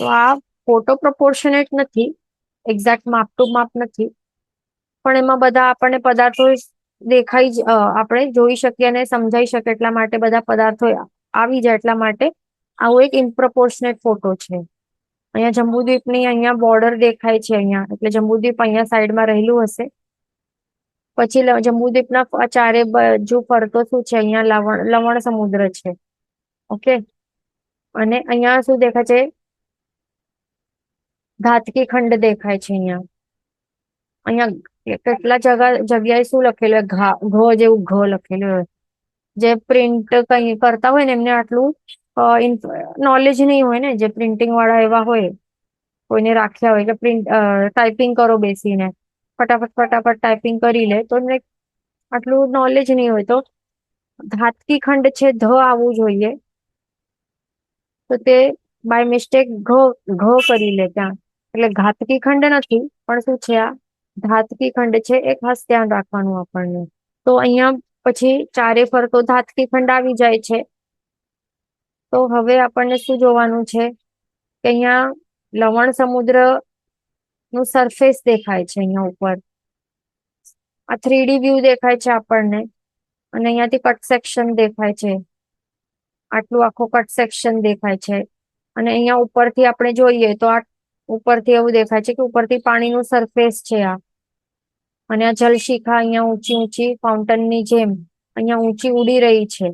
તો આ ફોટો પ્રપોર્શનેટ નથી, એક્ઝેક્ટ માપ ટુ માપ નથી, પણ એમાં બધા આપણને પદાર્થો આપણે જોઈ શકીએ અને સમજાઈ શકે એટલા માટે બધા પદાર્થો આવી જાય. એટલા માટે આવું એક ઇમ્પ્રોપોર્શનેટ ફોટો છે. અહીંયા જંબુદ્વીપની અહીંયા બોર્ડર દેખાય છે અહીંયા, એટલે જંબુદ્વીપ અહીંયા સાઈડમાં રહેલું હશે. પછી જંબુદ્વીપના ચારે બાજુ ફરતો શું છે, અહીંયા લવણ સમુદ્ર છે. ઓકે. અને અહીંયા શું દેખાય છે? ધાતકી ખંડ દેખાય છે અહીંયા. અહીંયા કેટલા જગ્યાએ શું લખેલું હોય? ઘ જેવું ઘ લખેલું હોય. જે પ્રિન્ટ કઈ કરતા હોય ને એમને આટલું નોલેજ નહીં હોય ને, જે પ્રિન્ટિંગ વાળા એવા હોય, કોઈને રાખ્યા હોય કે પ્રિન્ટ ટાઈપિંગ કરો બેસીને, ફટાફટ ટાઈપિંગ કરી લે, તો એમને આટલું નોલેજ નહીં હોય. તો ધાતકી ખંડ છે, ધ આવવું જોઈએ, તો તે બાય મિસ્ટેક ઘ કરી લે ત્યાં. એટલે ઘાતકી ખંડ નથી, પણ શું છે આ ધાતકી ખંડ છે, એ ખાસ ધ્યાન રાખવાનું આપણને. તો અહીંયા પછી ચારે ફરતો ધાતકી ખંડ આવી જાય છે. તો હવે આપણને શું જોવાનું છે કે અહીંયા લવણ સમુદ્ર નું સરફેસ દેખાય છે અહીંયા ઉપર. આ 3D વ્યૂ દેખાય છે આપણને, અને અહીંયાથી કટ સેક્શન દેખાય છે. આટલું આખો કટ સેક્શન દેખાય છે. અને અહીંયા ઉપરથી આપણે જોઈએ તો આ ઉપરથી એવું દેખાય છે કે ઉપરથી પાણીનું સરફેસ છે આ. અને આ જલશિખા અહીંયા ઊંચી ફાઉન્ટનની જેમ અહીંયા ઊંચી ઉડી રહી છે.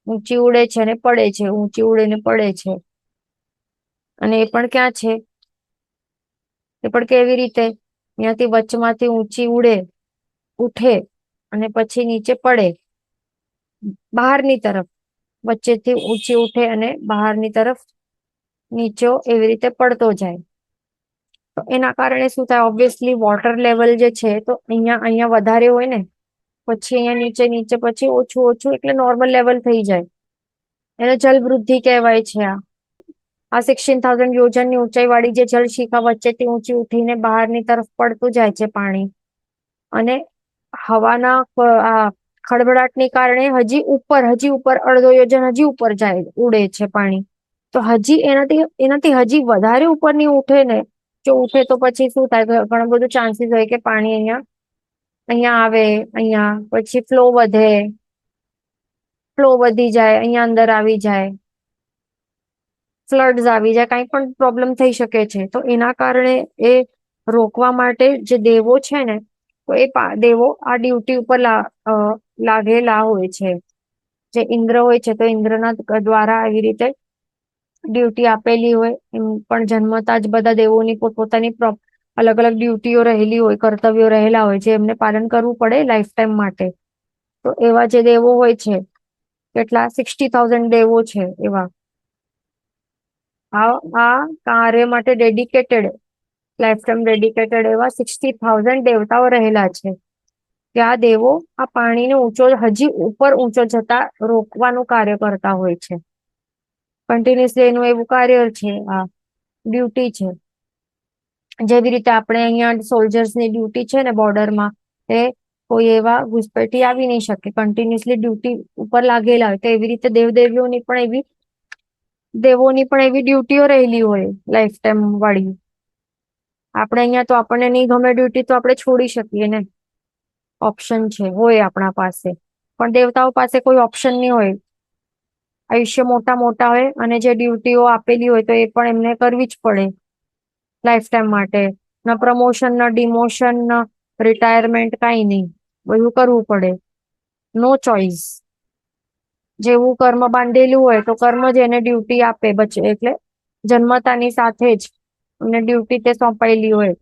ઊંચી ઉડે છે ને પડે છે, ઊંચી ઉડે ને પડે છે. અને એ પણ ક્યાં છે? એ પણ કેવી રીતે? અહીંયાથી વચમાંથી ઊંચી ઉઠે અને પછી નીચે પડે, બહારની તરફ. વચ્ચેથી ઊંચી ઉઠે અને બહારની તરફ નીચો એવી રીતે પડતો જાય. તો એના કારણે શું થાય? ઓબ્વિયસલી વોટર લેવલ જે છે, તો અહીંયા વધારે હોય ને, પછી અહીંયા નીચે પછી ઓછું, એટલે નોર્મલ લેવલ થઈ જાય. એને જલવૃદ્ધિ કહેવાય છે. આ 16,000 યોજનની ઊંચાઈ વાળી જે જલશિખા વચ્ચેથી ઊંચી ઉઠીને બહારની તરફ પડતું જાય છે પાણી. અને હવાના ખળભળાટની કારણે હજી ઉપર અડધો યોજન હજી ઉપર જાય, ઉડે છે પાણી. તો હજી એનાથી હજી વધારે ઉપર ની ઉઠે ને, જો ઉઠે તો પછી શું થાય? ઘણું બધું ચાન્સીસ હોય કે પાણી અહીંયા આવે, અહીંયા પછી ફ્લો વધી જાય, અહીંયા અંદર આવી જાય, ફ્લડ્સ આવી જાય, કઈ પણ પ્રોબ્લેમ થઈ શકે છે. તો એના કારણે એ રોકવા માટે જે દેવો છે ને, તો એ દેવો આ ડ્યુટી ઉપર લાગેલા હોય છે. જે ઇન્દ્ર હોય છે, તો ઇન્દ્રના દ્વારા આવી રીતે ડ્યુટી આપેલી હોય. એમ પણ જન્મતા જ બધા દેવોની પોતપોતાની અલગ અલગ ડ્યુટીઓ રહેલી હોય, કર્તવ્યો રહેલા હોય, જે એમને પાલન કરવું પડે લાઈફ ટાઈમ માટે. તો એવા જે દેવો હોય છે, કેટલા 60,000 દેવો છે એવા, આ કાર્ય માટે ડેડિકેટેડ, લાઈફ ટાઈમ ડેડિકેટેડ એવા 60,000 દેવતાઓ રહેલા છે. કે આ દેવો આ પાણીને હજી ઉપર ઊંચો જતા રોકવાનું કાર્ય કરતા હોય છે. કન્ટિન્યુઅસલી એનું એવું કાર્ય છે, આ ડ્યુટી છે. જેવી રીતે આપણે અહીંયા સોલ્જર્સની ડ્યુટી છે ને બોર્ડરમાં, એ કોઈ એવા ઘુસપેઠી આવી નહીં શકે, કન્ટિન્યુઅસલી ડ્યુટી ઉપર લાગેલા હોય. તો એવી રીતે દેવોની પણ એવી ડ્યુટીઓ રહેલી હોય લાઈફ ટાઈમ વાળી. આપણે અહીંયા તો આપણને નહીં ગમે ડ્યુટી, તો આપણે છોડી શકીએ ને, ઓપ્શન છે, હોય આપણા પાસે. પણ દેવતાઓ પાસે કોઈ ઓપ્શન નહીં હોય. આયુષ્ય મોટા હોય, અને જે ડ્યુટીઓ આપેલી હોય તો એ પણ એમને કરવી જ પડે લાઈફ ટાઈમ માટે. ના પ્રમોશન, ના ડિમોશન, ના રિટાયરમેન્ટ, કાંઈ નહીં, બધું કરવું પડે. નો ચોઈસ. જેવું કર્મ બાંધેલું હોય તો કર્મ જ એને ડ્યુટી આપે એટલે જન્મતાની સાથે જ એમને ડ્યુટી તે સોંપાયેલી હોય.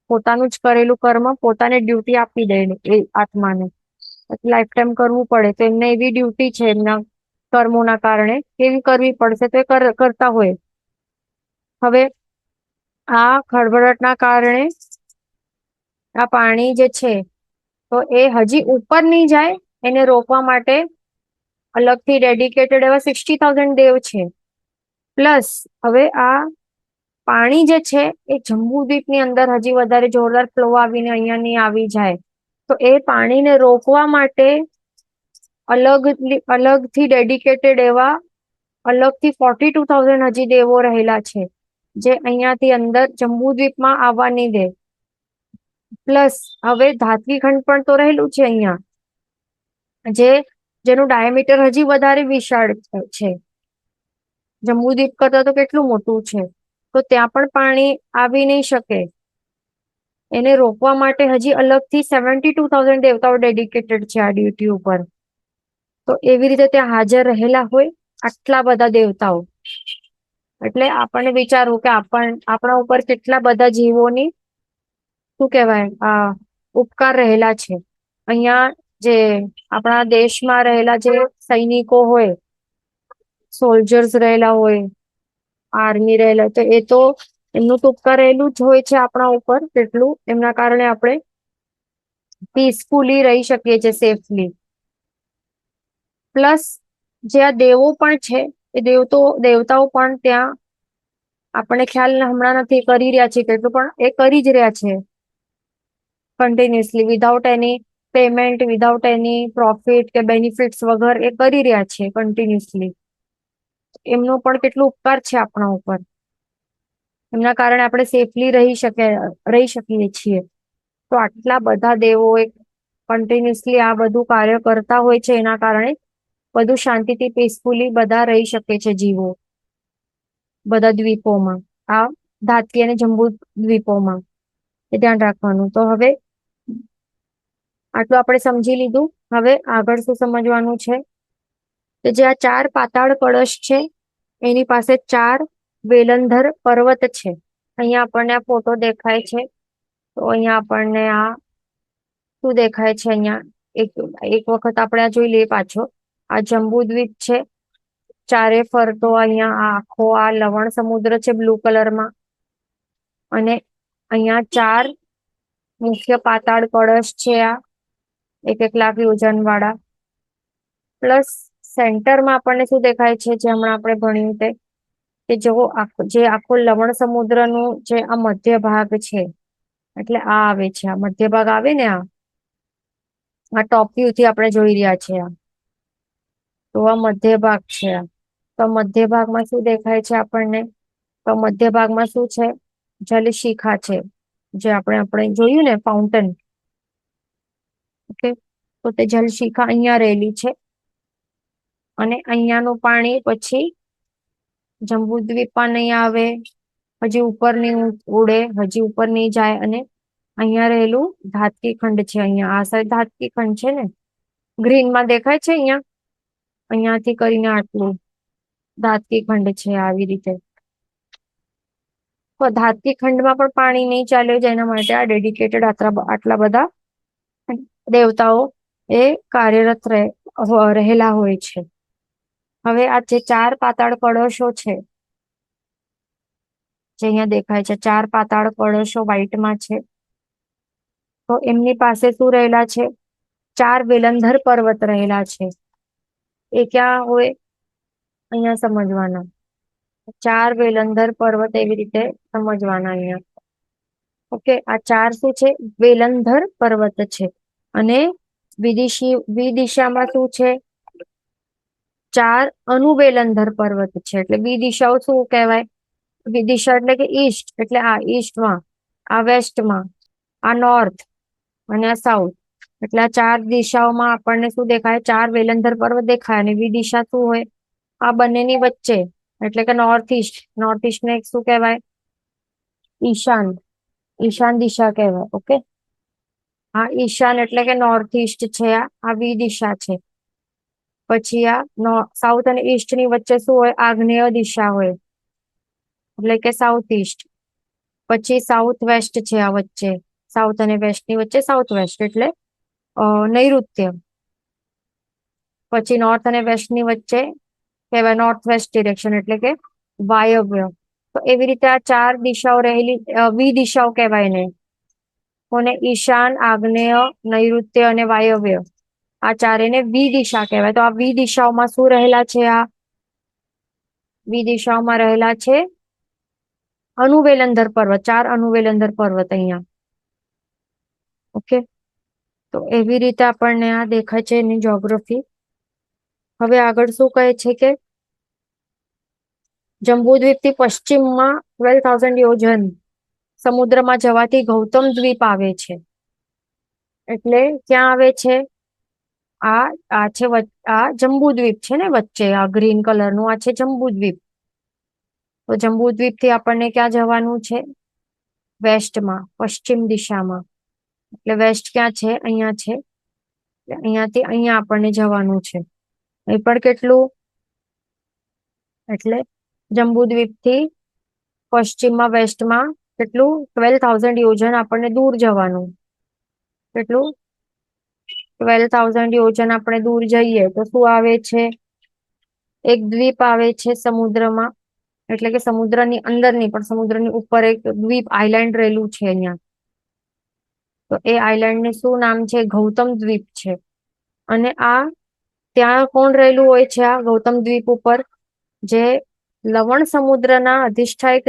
પોતાનું જ કરેલું કર્મ પોતાને ડ્યુટી આપી દે એ આત્માને, લાઈફ ટાઈમ કરવું પડે. તો એમને એવી ડ્યુટી છે એમના કર્મોના કારણે, કેવી કરવી પડશે તો એ કરતા હોય. હવે આ ખળભળાટના કારણે આ પાણી જે છે, તો એ હજી ઉપર નહીં જાય, એને રોકવા માટે અલગથી ડેડિકેટેડ એવા 60,000 દેવ છે. પ્લસ હવે આ પાણી જે છે એ જંબુદ્વીપની અંદર હજી વધારે જોરદાર ફ્લો આવીને અહીંયા નહીં આવી જાય. તો એ પાણીને રોકવા માટે અલગથી ડેડિકેટેડ એવા અલગથી 42,000 હજી દેવો રહેલા છે, જે અહીંયાથી અંદર જંબુદ્વીપમાં આવવા નહીં દે. પ્લસ હવે ધાતવી ખંડ પણ તો રહેલું છે અહીંયા, જેનું ડાયામીટર હજી વધારે વિશાળ છે. જંબુદ્વીપ કરતા તો કેટલું મોટું છે. તો ત્યાં પણ પાણી આવી નહીં શકે. એને રોકવા માટે હજી અલગથી 72,000 દેવતાઓ ડેડિકેટેડ છે આ ડ્યુટી ઉપર. તો એવી રીતે ત્યાં હાજર રહેલા હોય આટલા બધા દેવતાઓ. એટલે આપણને વિચારવું કે આપણા ઉપર કેટલા બધા જીવોની શું કહેવાય ઉપકાર રહેલા છે. અહીંયા જે આપણા દેશમાં રહેલા જે સૈનિકો હોય, સોલ્જર્સ રહેલા હોય, આર્મી રહેલા, તો એ તો એમનું તો ઉપકાર રહેલું જ હોય છે આપણા ઉપર. તેટલું એમના કારણે આપણે પીસફુલી રહી શકીએ છીએ, સેફલી. પ્લસ જે આ દેવો પણ છે એ દેવતાઓ પણ ત્યાં આપણને ખ્યાલ હમણાં નથી કરી રહ્યા છે કેટલું, પણ એ કરી જ રહ્યા છે કન્ટિન્યુઅસલી, વિધાઉટ એની પેમેન્ટ, વિધાઉટ એની પ્રોફિટ કે બેનિફિટ્સ વગર એ કરી રહ્યા છે કન્ટિન્યુઅસલી. એમનો પણ કેટલો ઉપકાર છે આપણા ઉપર. એમના કારણે આપણે સેફલી રહી શકીએ છીએ. તો આટલા બધા દેવો કન્ટિન્યુઅસલી આ બધું કાર્ય કરતા હોય છે, એના કારણે બધું શાંતિથી પીસફુલી બધા રહી શકે છે જીવો, બધા દ્વીપોમાં, આ ધાત્રી અને જંબુ દ્વીપોમાં. એ ધ્યાન રાખવાનું. તો હવે આટલું આપણે સમજી લીધું. હવે આગળ શું સમજવાનું છે, કે જે આ 4 પાતાળ કળશ છે એની પાસે 4 વેલંધર પર્વત છે. અહીંયા આપણને આ ફોટો દેખાય છે. તો અહીંયા આપણને આ શું દેખાય છે, અહીંયા એક વખત આપણે આ જોઈ લઈએ પાછો. આ જંબુદ્વીપ છે. ચારે ફરતો અહીંયા આખો આ લવણ સમુદ્ર છે બ્લુ કલરમાં. અને અહીંયા 4 મુખ્ય પાતાળ કળશ છે, આ 1 લાખ યોજન વાળા. પ્લસ સેન્ટરમાં આપણને શું દેખાય છે, જે હમણાં આપણે ભણ્યું તે, કે જે આખો લવણ સમુદ્રનું જે આ મધ્ય ભાગ છે, એટલે આ આવે છે, આ મધ્ય ભાગ આવે ને, આ ટોપ વ્યૂ થી આપણે જોઈ રહ્યા છીએ. તો આ મધ્ય ભાગ છે. તો મધ્ય ભાગમાં શું દેખાય છે આપણને, તો મધ્ય ભાગમાં શું છે, જલશિખા છે, જે આપણે જોયું ને ફાઉન્ટેન. ઓકે, તો તે જલશિખા અહીંયા રહેલી છે. અને અહીંયાનું પાણી પછી જંબુદ્વીપમાં નહીં આવે, હજી ઉપર નહીં ઉડે, હજી ઉપર નહીં જાય. અને અહીંયા રહેલું ધાતકી ખંડ છે. અહીંયા આ સાઈડ ધાતકી ખંડ છે ને, ગ્રીનમાં દેખાય છે. અહીંયાથી કરીને આટલું ધાતકી ખંડ છે. આવી રીતે તો ધાતકી ખંડમાં પણ પાણી નહીં ચાલ્યું જાય, એના માટે આ ડેડિકેટેડ આટલા બધા દેવતાઓ એ કાર્યરત રહેલા હોય છે. હવે આ જે 4 પાતાળ કળશો છે, જે અહીંયા દેખાય છે, 4 પાતાળ કળશો વ્હાઈટમાં છે. તો એમની પાસે શું રહેલા છે, 4 વેલંધર પર્વત રહેલા છે. એ ક્યાં હોય, અહીંયા સમજવાના. 4 વેલંધર પર્વત એવી રીતે સમજવાના અહીંયા. ઓકે, આ 4 શું છે, વેલંધર પર્વત છે. અને વિદિશામાં શું છે, 4 અનુવેલંધર પર્વત છે. એટલે વિદિશાઓ શું કહેવાય, વિદિશા એટલે કે ઈસ્ટ, એટલે આ ઈસ્ટમાં, આ વેસ્ટમાં, આ નોર્થ અને આ સાઉથ. એટલે આ 4 દિશાઓમાં આપણને શું દેખાય, 4 વેલંધર પર્વત દેખાય. અને વિદિશા શું હોય, આ બંનેની વચ્ચે, એટલે કે નોર્થ ઈસ્ટ. નોર્થ ઈસ્ટ ને શું કહેવાય, ઈશાન. ઈશાન દિશા કહેવાય. ઓકે, આ ઈશાન એટલે કે નોર્થ ઈસ્ટ છે. આ વિદિશા છે. પછી આ સાઉથ અને ઈસ્ટ ની વચ્ચે શું હોય, આગ્નેય દિશા હોય, એટલે કે સાઉથ ઈસ્ટ. પછી સાઉથ વેસ્ટ છે આ વચ્ચે, સાઉથ અને વેસ્ટ ની વચ્ચે સાઉથ વેસ્ટ એટલે નૈઋત્ય. પછી નોર્થ અને વેસ્ટ ની વચ્ચે કહેવાય નોર્થ વેસ્ટ ડિરેક્શન, એટલે કે વાયવ્ય. તો એવી રીતે આ 4 દિશાઓ રહેલી વિદિશાઓ કહેવાય ને. કોને, ઈશાન, આગ્નેય, નૈઋત્ય અને વાયવ્ય. આ 4 ને વિદિશા કહેવાય. તો આ વિદિશાઓમાં શું રહેલા છે, આ વિદિશાઓમાં રહેલા છે અનુવેલંધર પર્વત, 4 અનુવેલંધર પર્વત અહીંયા. ઓકે, તો એવી રીતે આપણને આ દેખાય છે એની જ્યોગ્રાફી. હવે આગળ શું કહે છે, કે જંબુદ્વીપ થી પશ્ચિમમાં 12,000 યોજન સમુદ્રમાં જવાથી ગૌતમ દ્વીપ આવે છે. એટલે ક્યાં આવે છે, આ જંબુદ્વીપ છે ને વચ્ચે, આ ગ્રીન કલર નું, આ છે જંબુદ્વીપ. તો જંબુદ્વીપ થી આપણને ક્યાં જવાનું છે, વેસ્ટમાં, પશ્ચિમ દિશામાં. એટલે વેસ્ટ ક્યાં છે? અહીંયા છે. અહીંયાથી અહીંયા આપણને જવાનું છે. અહીં પણ કેટલું? એટલે જંબુદ્વીપ થી પશ્ચિમમાં વેસ્ટમાં કેટલું? 12,000 યોજન આપણને દૂર જવાનું. કેટલું? 12,000 યોજન આપણે દૂર જઈએ તો શું આવે છે? એક દ્વીપ આવે છે સમુદ્રમાં, એટલે કે સમુદ્રની અંદર નહીં પણ સમુદ્રની ઉપર એક દ્વીપ આઇલેન્ડ રહેલું છે અહીંયા. તો એ આઇલેન્ડ ને શું નામ છે? ગૌતમ દ્વીપ છે. અને આ ત્યાં કોણ રહેલું હોય છે? આ ગૌતમ દ્વીપ ઉપર જે લવણ સમુદ્રના અધિષ્ઠાયક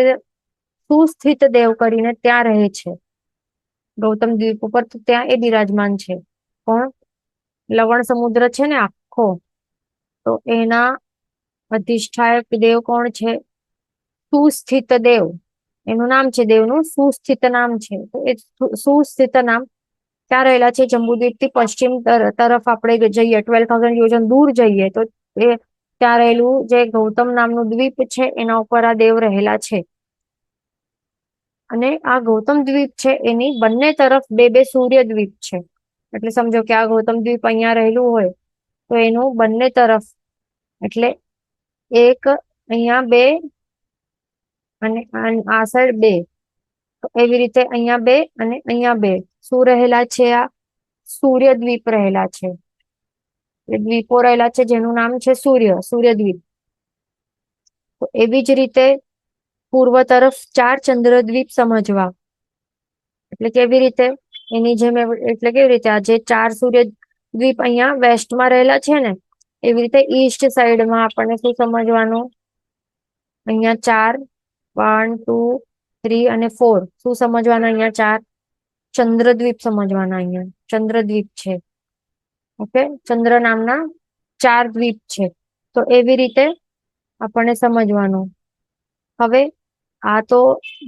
સુસ્થિત દેવ કરીને ત્યાં રહે છે. ગૌતમ દ્વીપ ઉપર તો ત્યાં એ બિરાજમાન છે. કોણ? લવણ સમુદ્ર છે ને આખો, તો એના અધિષ્ઠાયક દેવ કોણ છે? સુસ્થિત દેવ. એનું નામ છે, દેવનું સુસ્થિત નામ છે. તો એ સુસ્થિત નામ ક્યાં રહેલા છે? જંબુદ્વીપ થી પશ્ચિમ તરફ આપણે જઈએ, 12,000 યોજન દૂર જઈએ તો એ ત્યાં રહેલું જે ગૌતમ નામનું દ્વીપ છે એના ઉપર આ દેવ રહેલા છે. અને આ ગૌતમ દ્વીપ છે એની બંને તરફ બે બે સૂર્ય દ્વીપ છે. એટલે સમજો કે આ ગૌતમ દ્વીપ અહીંયા રહેલું હોય તો એનું બંને તરફ, એટલે એક અહીંયા બે અને આ સાઈડ બે, તો એવી રીતે અહીંયા બે અને અહીંયા બે શું રહેલા છે? આ સૂર્ય દ્વીપ રહેલા છે. એ દ્વીપો રહેલા છે જેનું નામ છે સૂર્યદ્વીપ. તો એવી જ રીતે પૂર્વ તરફ 4 ચંદ્રદ્વીપ સમજવા. એટલે કેવી રીતે? એની જેમ, એટલે કેવી રીતે આ જે 4 સૂર્યદ્વીપ અહીંયા વેસ્ટમાં રહેલા છે ને, એવી રીતે ઈસ્ટ સાઈડમાં આપણને શું સમજવાનું? અહીંયા 4, 1, 2, 3 અને 4 શું સમજવાના? અહીંયા 4 ચંદ્રદ્વીપ સમજવાના. અહીંયા ચંદ્રદ્વીપ છે. ઓકે, ચંદ્ર નામના 4 દ્વીપ છે. તો એવી રીતે આપણને સમજવાનું. હવે આ તો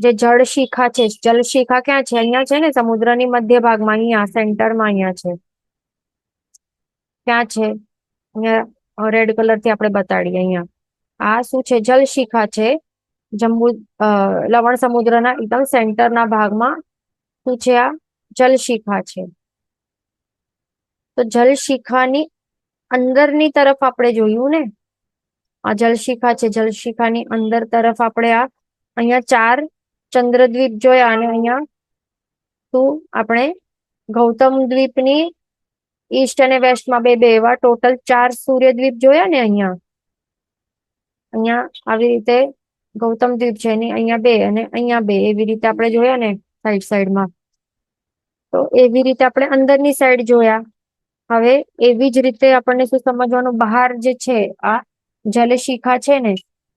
જે જળશિખા છે, જલશિખા ક્યાં છે? અહીંયા છે ને સમુદ્રની મધ્ય ભાગમાં, અહીંયા સેન્ટરમાં અહીંયા છે. ક્યાં છે? અહીંયા રેડ કલર થી આપણે બતાડીએ. અહીંયા આ શું છે? જલશિખા છે. લવણ સમુદ્રના એકદમ સેન્ટરના ભાગમાં શું છે? આ જલશિખા છે. તો જલશિખાની અંદરની તરફ આપણે જોયું ને, આ જલશિખા છે. જલશિખાની અંદર તરફ આપણે આ અહીંયા 4 ચંદ્રદ્વીપ જોયા અને અહીંયા શું આપણે ગૌતમ દ્વીપની ઈસ્ટ અને વેસ્ટમાં બે બે એવા ટોટલ 4 સૂર્યદ્વીપ જોયા ને. અહીંયા આવી રીતે ગૌતમ દ્વીપ છે એની અહીંયા બે અને અહીંયા બે, એવી રીતે આપણે જોયા ને સાઈડમાં. તો એવી રીતે આપણે અંદરની સાઈડ જોયા. હવે એવી જ રીતે આપણને શું સમજવાનું? બહાર જે છે આ જલશિખા છે ને,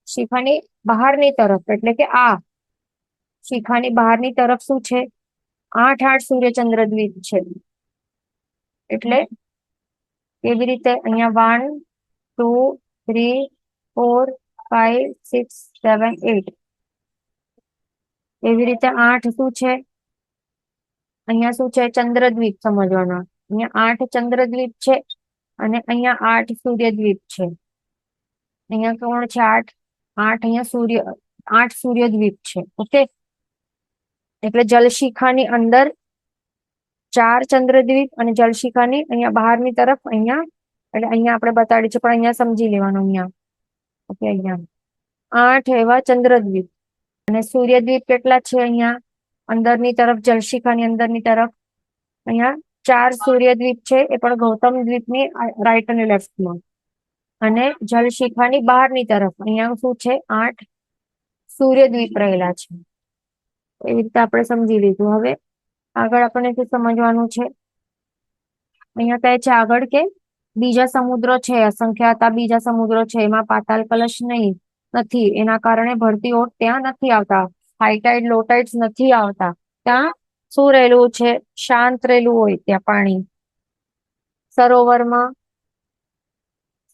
શિખાની બહારની તરફ, એટલે કે આ શિખાની બહારની તરફ શું છે? 8 સૂર્યચંદ્ર દ્વીપ છે. એટલે એવી રીતે અહીંયા 1, 2, 3, 4, 5, 6, 7, 8 એવી રીતે 8 શું છે? અહીંયા શું છે? ચંદ્રદ્વીપ સમજવાના. અહીંયા 8 ચંદ્રદ્વીપ છે અને અહીંયા 8 સૂર્યદ્વીપ છે. અહીંયા કોણ છે? 8 અહીંયા 8 સૂર્યદ્વીપ છે. ઓકે, એટલે જલશિખાની અંદર 4 ચંદ્રદ્વીપ અને જલશિખાની અહીંયા બહારની તરફ અહીંયા, એટલે અહીંયા આપણે બતાડી છે પણ અહીંયા સમજી લેવાનું. અહીંયા ઓકે, અહીંયા 8 એવા ચંદ્રદ્વીપ અને સૂર્યદ્વીપ કેટલા છે? અહીંયા અંદરની તરફ, જલશિખાની અંદરની તરફ અહીંયા 4 સૂર્યદ્વીપ છે, એ પણ ગૌતમ દ્વીપની રાઈટ અને લેફ્ટમાં. અને જલશિખાની બહારની તરફ અહીંયા શું છે? 8 સૂર્યદ્વીપ રહેલા છે. એવી રીતે આપણે સમજી લીધું. હવે આગળ આપણને શું સમજવાનું છે? અહીંયા કહે છે આગળ કે બીજા સમુદ્રો છે, અસંખ્યાતા બીજા સમુદ્રો છે, એમાં પાતાલ કલશ નથી. એના કારણે ભરતી ઓટ ત્યાં નથી આવતા, હાઈ ટાઈડ લો ટાઈડ નથી આવતા. ત્યાં શું રહેલું છે? શાંત રહેલું હોય ત્યાં પાણી.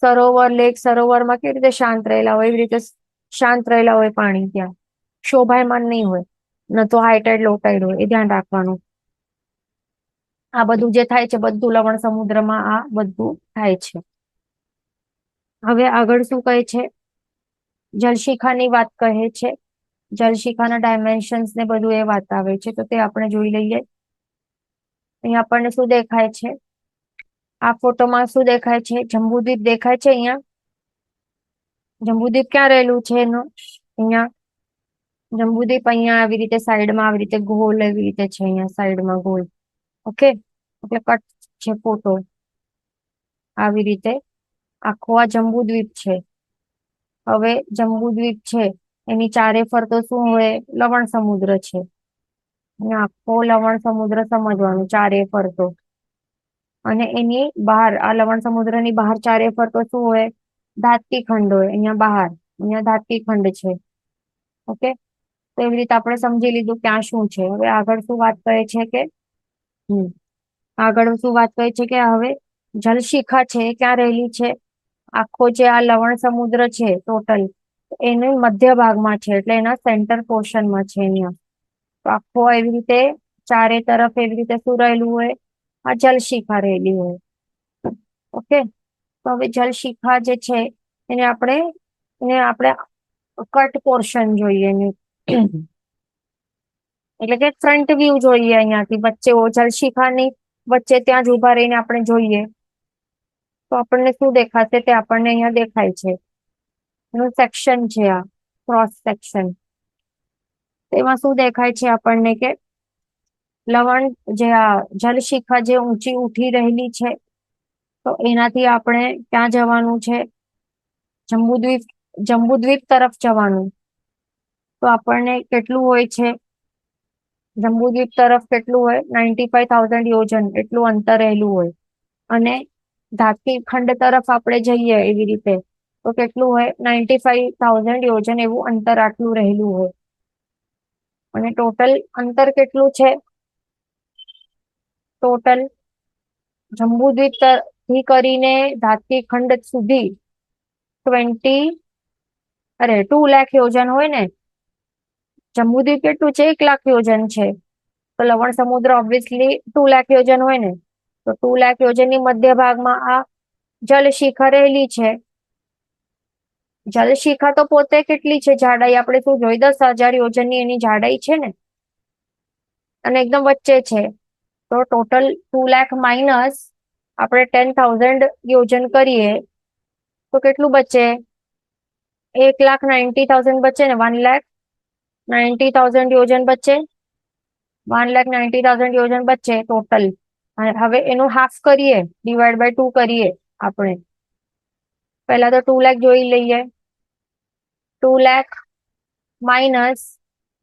સરોવર લેક સરોવરમાં કેવી રીતે શાંત રહેલા હોય, એવી રીતે શાંત રહેલા હોય પાણી. ત્યાં શોભાયમાન નહીં હોય, ન તો હાઈ ટાઈડ લો ટાઈડ હોય. એ ધ્યાન રાખવાનું. આ બધું જે થાય છે બધું લવણ સમુદ્રમાં આ બધું થાય છે. હવે આગળ શું કહે છે? જલશિખાની વાત કહે છે જલશિખાના ડાયમેન્શન્સ ને બધું એ બતાવે છે, તો તે આપણે જોઈ લઈએ. અહીંયા આપણને શું દેખાય છે? આ ફોટોમાં શું દેખાય છે? જંબુદ્વીપ દેખાય છે. અહીંયા જંબુદ્વીપ ક્યાં રહેલું છે એનું? અહીંયા જંબુદ્વીપ અહીંયા આવી રીતે સાઈડમાં આવી રીતે ગોળ એવી રીતે છે, અહીંયા સાઈડમાં ગોળ. ઓકે, એટલે કટ છે ફોટો આવી રીતે. આખો આ જંબુદ્વીપ છે. હવે જંબુદ્વીપ છે એની ચારે ફરતો શું હોય? લવણ સમુદ્ર છે. અને આખો લવણ સમુદ્ર સમજવાનું ચારે ફરતો. અને એની બહાર આ લવણ સમુદ્રની બહાર ચારે ફરતો શું હોય? ધાત્રી ખંડ હોય. અહીંયા બહાર અહીંયા ધાત્રી ખંડ છે. ઓકે, તો એવી રીતે આપણે સમજી લીધું ક્યાં શું છે. હવે આગળ શું વાત કરે છે કે આગળ શું વાત કરે છે કે હવે જલશિખા છે એ ક્યાં રહેલી છે? આખો જે આ લવણ સમુદ્ર છે ટોટલ એની મધ્ય ભાગમાં છે, એટલે એના સેન્ટર પોર્શનમાં છે અહીંયા. તો આખો એવી રીતે ચારે તરફ એવી રીતે શું રહેલું હોય? આ જલશિખા રહેલી હોય. ઓકે, તો હવે જલશિખા જે છે એને આપણે કટ પોર્શન જોઈએ એની. એટલે કે ફ્રન્ટ વ્યૂ જોઈએ અહીંયાથી. વચ્ચે જલશિખાની વચ્ચે ત્યાં જ ઉભા રહીને આપણે જોઈએ તો આપણને શું દેખાશે? તે આપણને અહીંયા દેખાય છે. એનું સેક્શન છે આ ક્રોસ સેક્શન. તેમાં શું દેખાય છે આપણને કે લવણ જે આ જલશિખા જે ઊંચી ઉઠી રહેલી છે, તો એનાથી આપણે ક્યાં જવાનું છે? જંબુદ્વીપ તરફ જવાનું. તો આપણને કેટલું હોય છે? જંબુદ્વીપ તરફ કેટલું હોય? 95,000 યોજન એટલું અંતર રહેલું હોય. અને ધાત્રી ખંડ તરફ આપણે જઈએ એવી રીતે તો કેટલું હોય? 95,000 યોજન એવું અંતર આટલું રહેલું હોય. અને ટોટલ અંતર કેટલું છે? ટોટલ જંબુદ્વીપ થી કરીને ધાત્રી ખંડ સુધી 2 લાખ યોજન હોય ને. જંબુદ્વીપ કેટલું છે? 1 લાખ યોજન છે. તો લવણ સમુદ્ર ઓબ્વિયસલી 2 લાખ યોજન હોય ને. તો 2 લાખ યોજનની મધ્ય ભાગમાં આ જલશિખા રહેલી છે. જલશિખા તો પોતે કેટલી છે જાડાઈ? આપણે શું જોઈ? 10,000 યોજનની એની જાડાઈ છે ને. અને એકદમ વચ્ચે છે. તો ટોટલ 2 લાખ માઇનસ આપણે 10,000 યોજન કરીએ તો કેટલું બચે? 1,90,000 બચે ને. 1,90,000 યોજન બચે. 1,90,000 યોજન બચે ટોટલ. હવે એનું હાફ કરીએ, ડિવાઈડ બાય 2 કરીએ આપણે. પહેલા તો 2 લાખ જોઈ લઈએ. 2 લાખ માઇનસ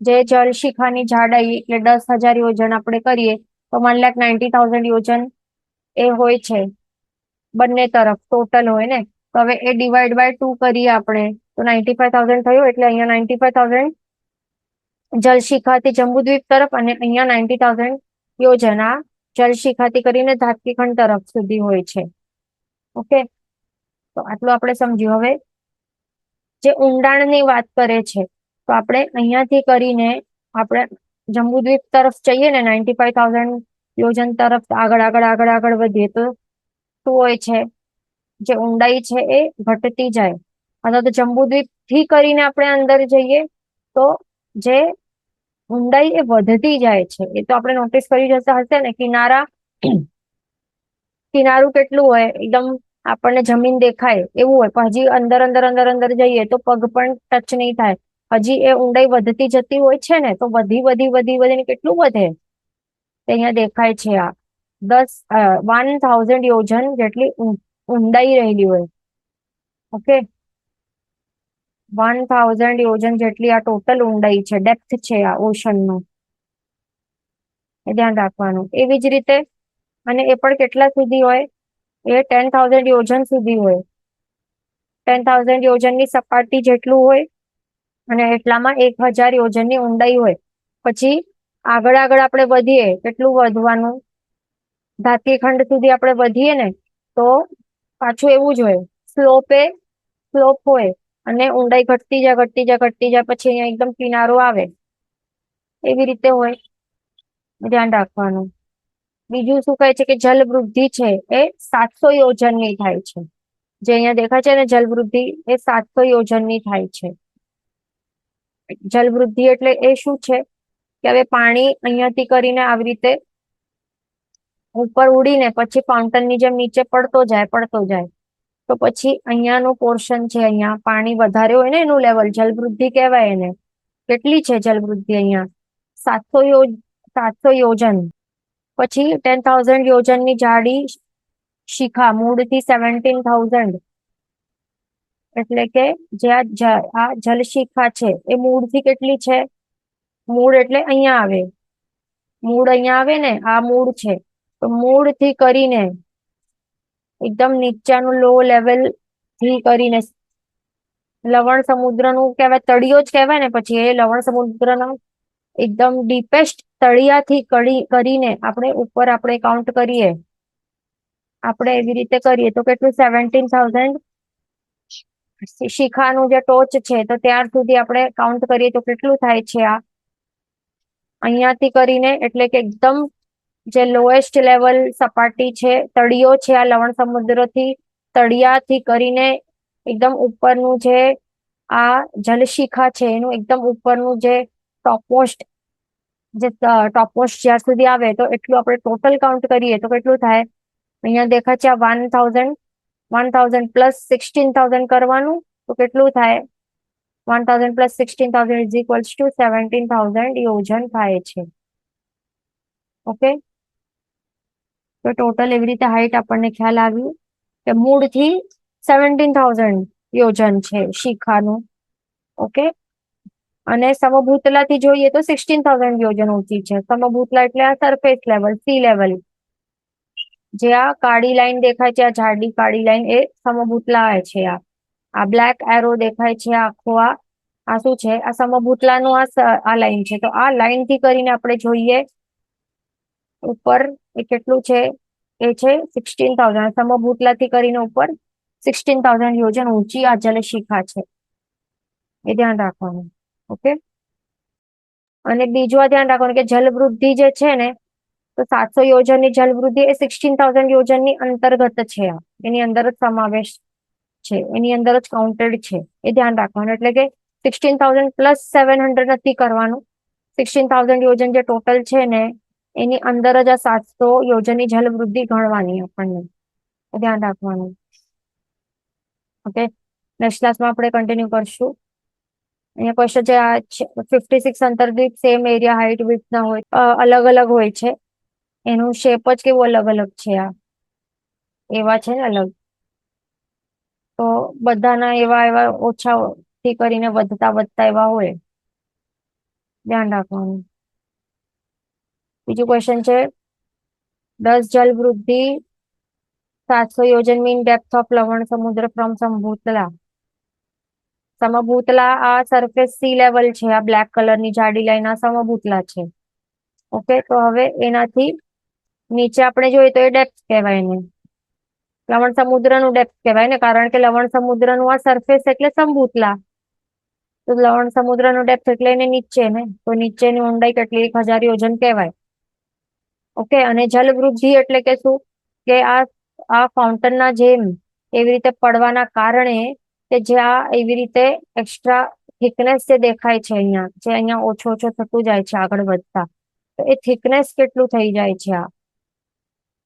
જે જલશિખાની જાડાઈ એટલે 10,000 યોજન આપણે કરીએ તો 1,90,000 યોજન એ હોય છે બંને તરફ ટોટલ હોય ને. તો હવે એ ડિવાઈડ બાય 2 કરીએ આપણે તો 95,000 થયું. એટલે અહીંયા 95,000 જલશિખાથી જંબુદ્વીપ તરફ અને અહીંયા 90,000 યોજન આ જલશિખાથી કરીને ધાત્રી ખંડ તરફ સુધી હોય છે. ઓકે, તો આટલું આપણે સમજ્યું. હવે જે ઊંડાણની વાત કરે છે તો આપણે અહીંયાથી કરીને આપણે જંબુદ્વીપ તરફ જઈએ ને 95,000 યોજન તરફ આગળ આગળ આગળ આગળ વધીએ તો શું હોય છે? જે ઊંડાઈ છે એ ઘટતી જાય. અથવા તો જંબુદ્વીપ થી કરીને આપણે અંદર જઈએ તો જે ઊંડાઈ એ વધતી જાય છે. એ તો આપણે નોટિસ કરી જતા હશે ને. કિનારું કેટલું હોય? એકદમ આપણને જમીન દેખાય એવું હોય, પણ હજી અંદર અંદર અંદર અંદર જઈએ તો પગ પણ ટચ નહીં થાય. હજી એ ઊંડાઈ વધતી જતી હોય છે ને. તો વધી વધી વધી વધીને કેટલું વધે? અહીંયા દેખાય છે આ 1,000 યોજન જેટલી ઊંડાઈ રહેલી હોય. ઓકે, 1,000 યોજન જેટલી આ ટોટલ ઊંડાઈ છે, ડેપ્થ છે આ ઓશનનું. એ ધ્યાન રાખવાનું. એવી જ રીતે અને એ પણ કેટલા સુધી હોય? એ 10,000 યોજન સુધી હોય. 10,000 યોજનની સપાટી જેટલું હોય અને એટલામાં 1,000 યોજનની ઊંડાઈ હોય. પછી આગળ આગળ આપણે વધીએ, કેટલું વધવાનું? ધાત્રી ખંડ સુધી આપણે વધીએ ને તો પાછું એવું જ હોય. સ્લોપ હોય અને ઊંડાઈ ઘટતી જાય ઘટતી જાય ઘટતી જાય. પછી અહીંયા એકદમ કિનારો આવે એવી રીતે હોય. ધ્યાન રાખવાનું. બીજું શું કહે છે કે જલ વૃદ્ધિ છે એ 700 યોજનની થાય છે. જે અહીંયા દેખાય છે ને જલ વૃદ્ધિ એ 700 યોજનની થાય છે. જલવૃદ્ધિ એટલે એ શું છે કે હવે પાણી અહીંયાથી કરીને આવી રીતે ઉપર ઉડીને પછી ફાઉન્ટનની જેમ નીચે પડતો જાય તો પછી અહીંયાનું પોર્શન છે, અહીંયા પાણી વધારે હોય ને એનું લેવલ જલવૃદ્ધિ કહેવાય એને. કેટલી છે જલવૃદ્ધિ અહીંયા? 700 યોજન. પછી 10,000 યોજનની જાડી શિખા મૂળથી 17,000, એટલે કે જે આ જલશિખા છે એ મૂળથી કેટલી છે? મૂળ એટલે અહીંયા આવે, મૂળ અહીંયા આવે ને, આ મૂળ છે. તો મૂળથી કરીને એકદમ નીચાનું લો લેવલ થી કરીને લવણ સમુદ્રનું કહેવાય, તળિયો જ કહેવાય ને પછી એ લવણ સમુદ્રના એકદમ ડીપેસ્ટ તળિયાથી કરીને આપણે ઉપર આપણે કાઉન્ટ કરીએ, આપણે એવી રીતે કરીએ તો કેટલું? 17,000 શિખાનું જે ટોચ છે તો ત્યાર સુધી આપણે કાઉન્ટ કરીએ તો કેટલું થાય છે? આ અહીંયાથી કરીને એટલે કે એકદમ જે લોએસ્ટ લેવલ સપાટી છે, તળિયો છે આ લવણ સમુદ્રથી તળિયાથી કરીને એકદમ ઉપરનું જે આ જલશિખા છે એનું એકદમ ઉપરનું જે ટોપમોસ્ટ જ્યાં સુધી આવે તો એટલું આપણે ટોટલ કાઉન્ટ કરીએ તો કેટલું થાય? અહીંયા દેખાય છે આ 1,000 પ્લસ 16,000 કરવાનું તો કેટલું થાય? 1,000 પ્લસ 16,000 ઇઝ ઇક્વલ્સ ટુ 17,000 યોજન થાય છે. ઓકે, તો ટોટલ એવી રીતે હાઈટ આપણને ખ્યાલ આવ્યું કે મૂળથી 17,000 યોજન છે શિખાનું. ઓકે, અને સમભૂતલાથી જોઈએ તો 16,000 યોજન ઊંચી છે. સમભૂતલા એટલે આ સરફેસ લેવલ, સી લેવલ. જે આ કાળી લાઈન દેખાય છે, આ જાડી કાળી લાઈન એ સમભૂતલા છે. આ બ્લેક એરો દેખાય છે આખો, આ શું છે? આ સમભૂતલાનું આ લાઈન છે. તો આ લાઈન થી કરીને આપણે જોઈએ ઉપર એ કેટલું છે? એ છે 16,000. સમભૂતલાથી કરીને ઉપર 16,000 યોજન ઊંચી આ જલશિખા છે, એ ધ્યાન રાખવાનું. ઓકે, અને બીજું આ ધ્યાન રાખવાનું કે જલવૃદ્ધિ જે છે ને તો 700 યોજનની જલવૃદ્ધિ એ 16,000 યોજનની અંતર્ગત છે, એની અંદર જ સમાવેશ છે, એની અંદર જ કાઉન્ટેડ છે, એ ધ્યાન રાખવાનું. એટલે કે 16,000 પ્લસ 700 નથી કરવાનું. 16,000 યોજન જે ટોટલ છે ને એની અંદર જ આ 700 યોજનની જલવૃદ્ધિ ગણવાની આપણને, એ ધ્યાન રાખવાનું. ઓકે, નેક્સ્ટ ક્લાસમાં આપણે કન્ટિન્યુ કરશું. અહીંયા ક્વેશ્ચન છે આ 56 અંતર્દ્વીપ સેમ એરિયા હાઇટ વિડ્થ ના હોય, અલગ અલગ હોય છે, એનું શેપ જ કેવું અલગ અલગ છે, આ એવા છે ને અલગ. તો બધાના એવા એવા ઓછા થી કરીને વધતા એવા હોય, ધ્યાન રાખવાનું. બીજું ક્વેશ્ચન છે 10 જલવૃદ્ધિ 700 યોજન મીન ડેપ્થ ઓફ લવણ સમુદ્ર ફ્રોમ સમભૂતલા. સમભૂતલા આ સરફેસ સી લેવલ છે, આ બ્લેક કલરની જાડી લાઈન આ સમભૂતલા છે. ઓકે, તો હવે એનાથી નીચે આપણે જોઈએ તો એ ડેપ્થ કહેવાય ને, લવણ સમુદ્રનું ડેપ્થ કહેવાય ને, કારણ કે લવણ સમુદ્રનું આ સરફેસ એટલે સમભૂતલા, તો લવણ સમુદ્રનું ડેપ્થ એટલે એને નીચે ને, તો નીચેની ઊંડાઈ કેટલી? 1,000 યોજન કહેવાય. ઓકે, અને જલવૃદ્ધિ એટલે કે શું? કે આ ફાઉન્ટનના જેમ એવી રીતે પડવાના કારણે કે જ્યાં એવી રીતે એક્સ્ટ્રા થિકનેસ જે દેખાય છે અહીંયા, જે અહીંયા ઓછો થતું જાય છે આગળ વધતા, તો એ થિકનેસ કેટલું થઈ જાય છે?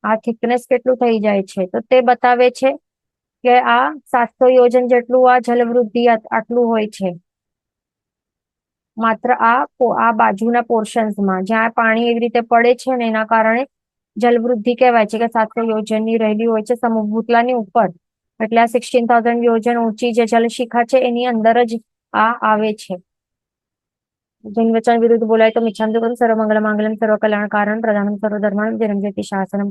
આ થિકનેસ કેટલું થઈ જાય છે તો તે બતાવે છે કે આ 700 યોજન જેટલું આ જલવૃદ્ધિ આટલું હોય છે, માત્ર આ બાજુના પોર્શન્સમાં જ્યાં પાણી એવી રીતે પડે છે ને એના કારણે જલવૃદ્ધિ કહેવાય છે કે 700 યોજનની રહેલી હોય છે સમભૂતલાની ઉપર. એટલે આ 16,000 યોજન ઊંચી જે જલશિખા છે એની અંદર જ આ આવે છે. જૈન વચન વિરુદ્ધ બોલાય તો મિચ્છામિ દુક્કડમ સર્વમંગલ માંગલ્યમ સર્વ કલ્યાણ કારણ પ્રધાનમ સર્વ ધર્માણમ જયમ જયતિ શાસનમ.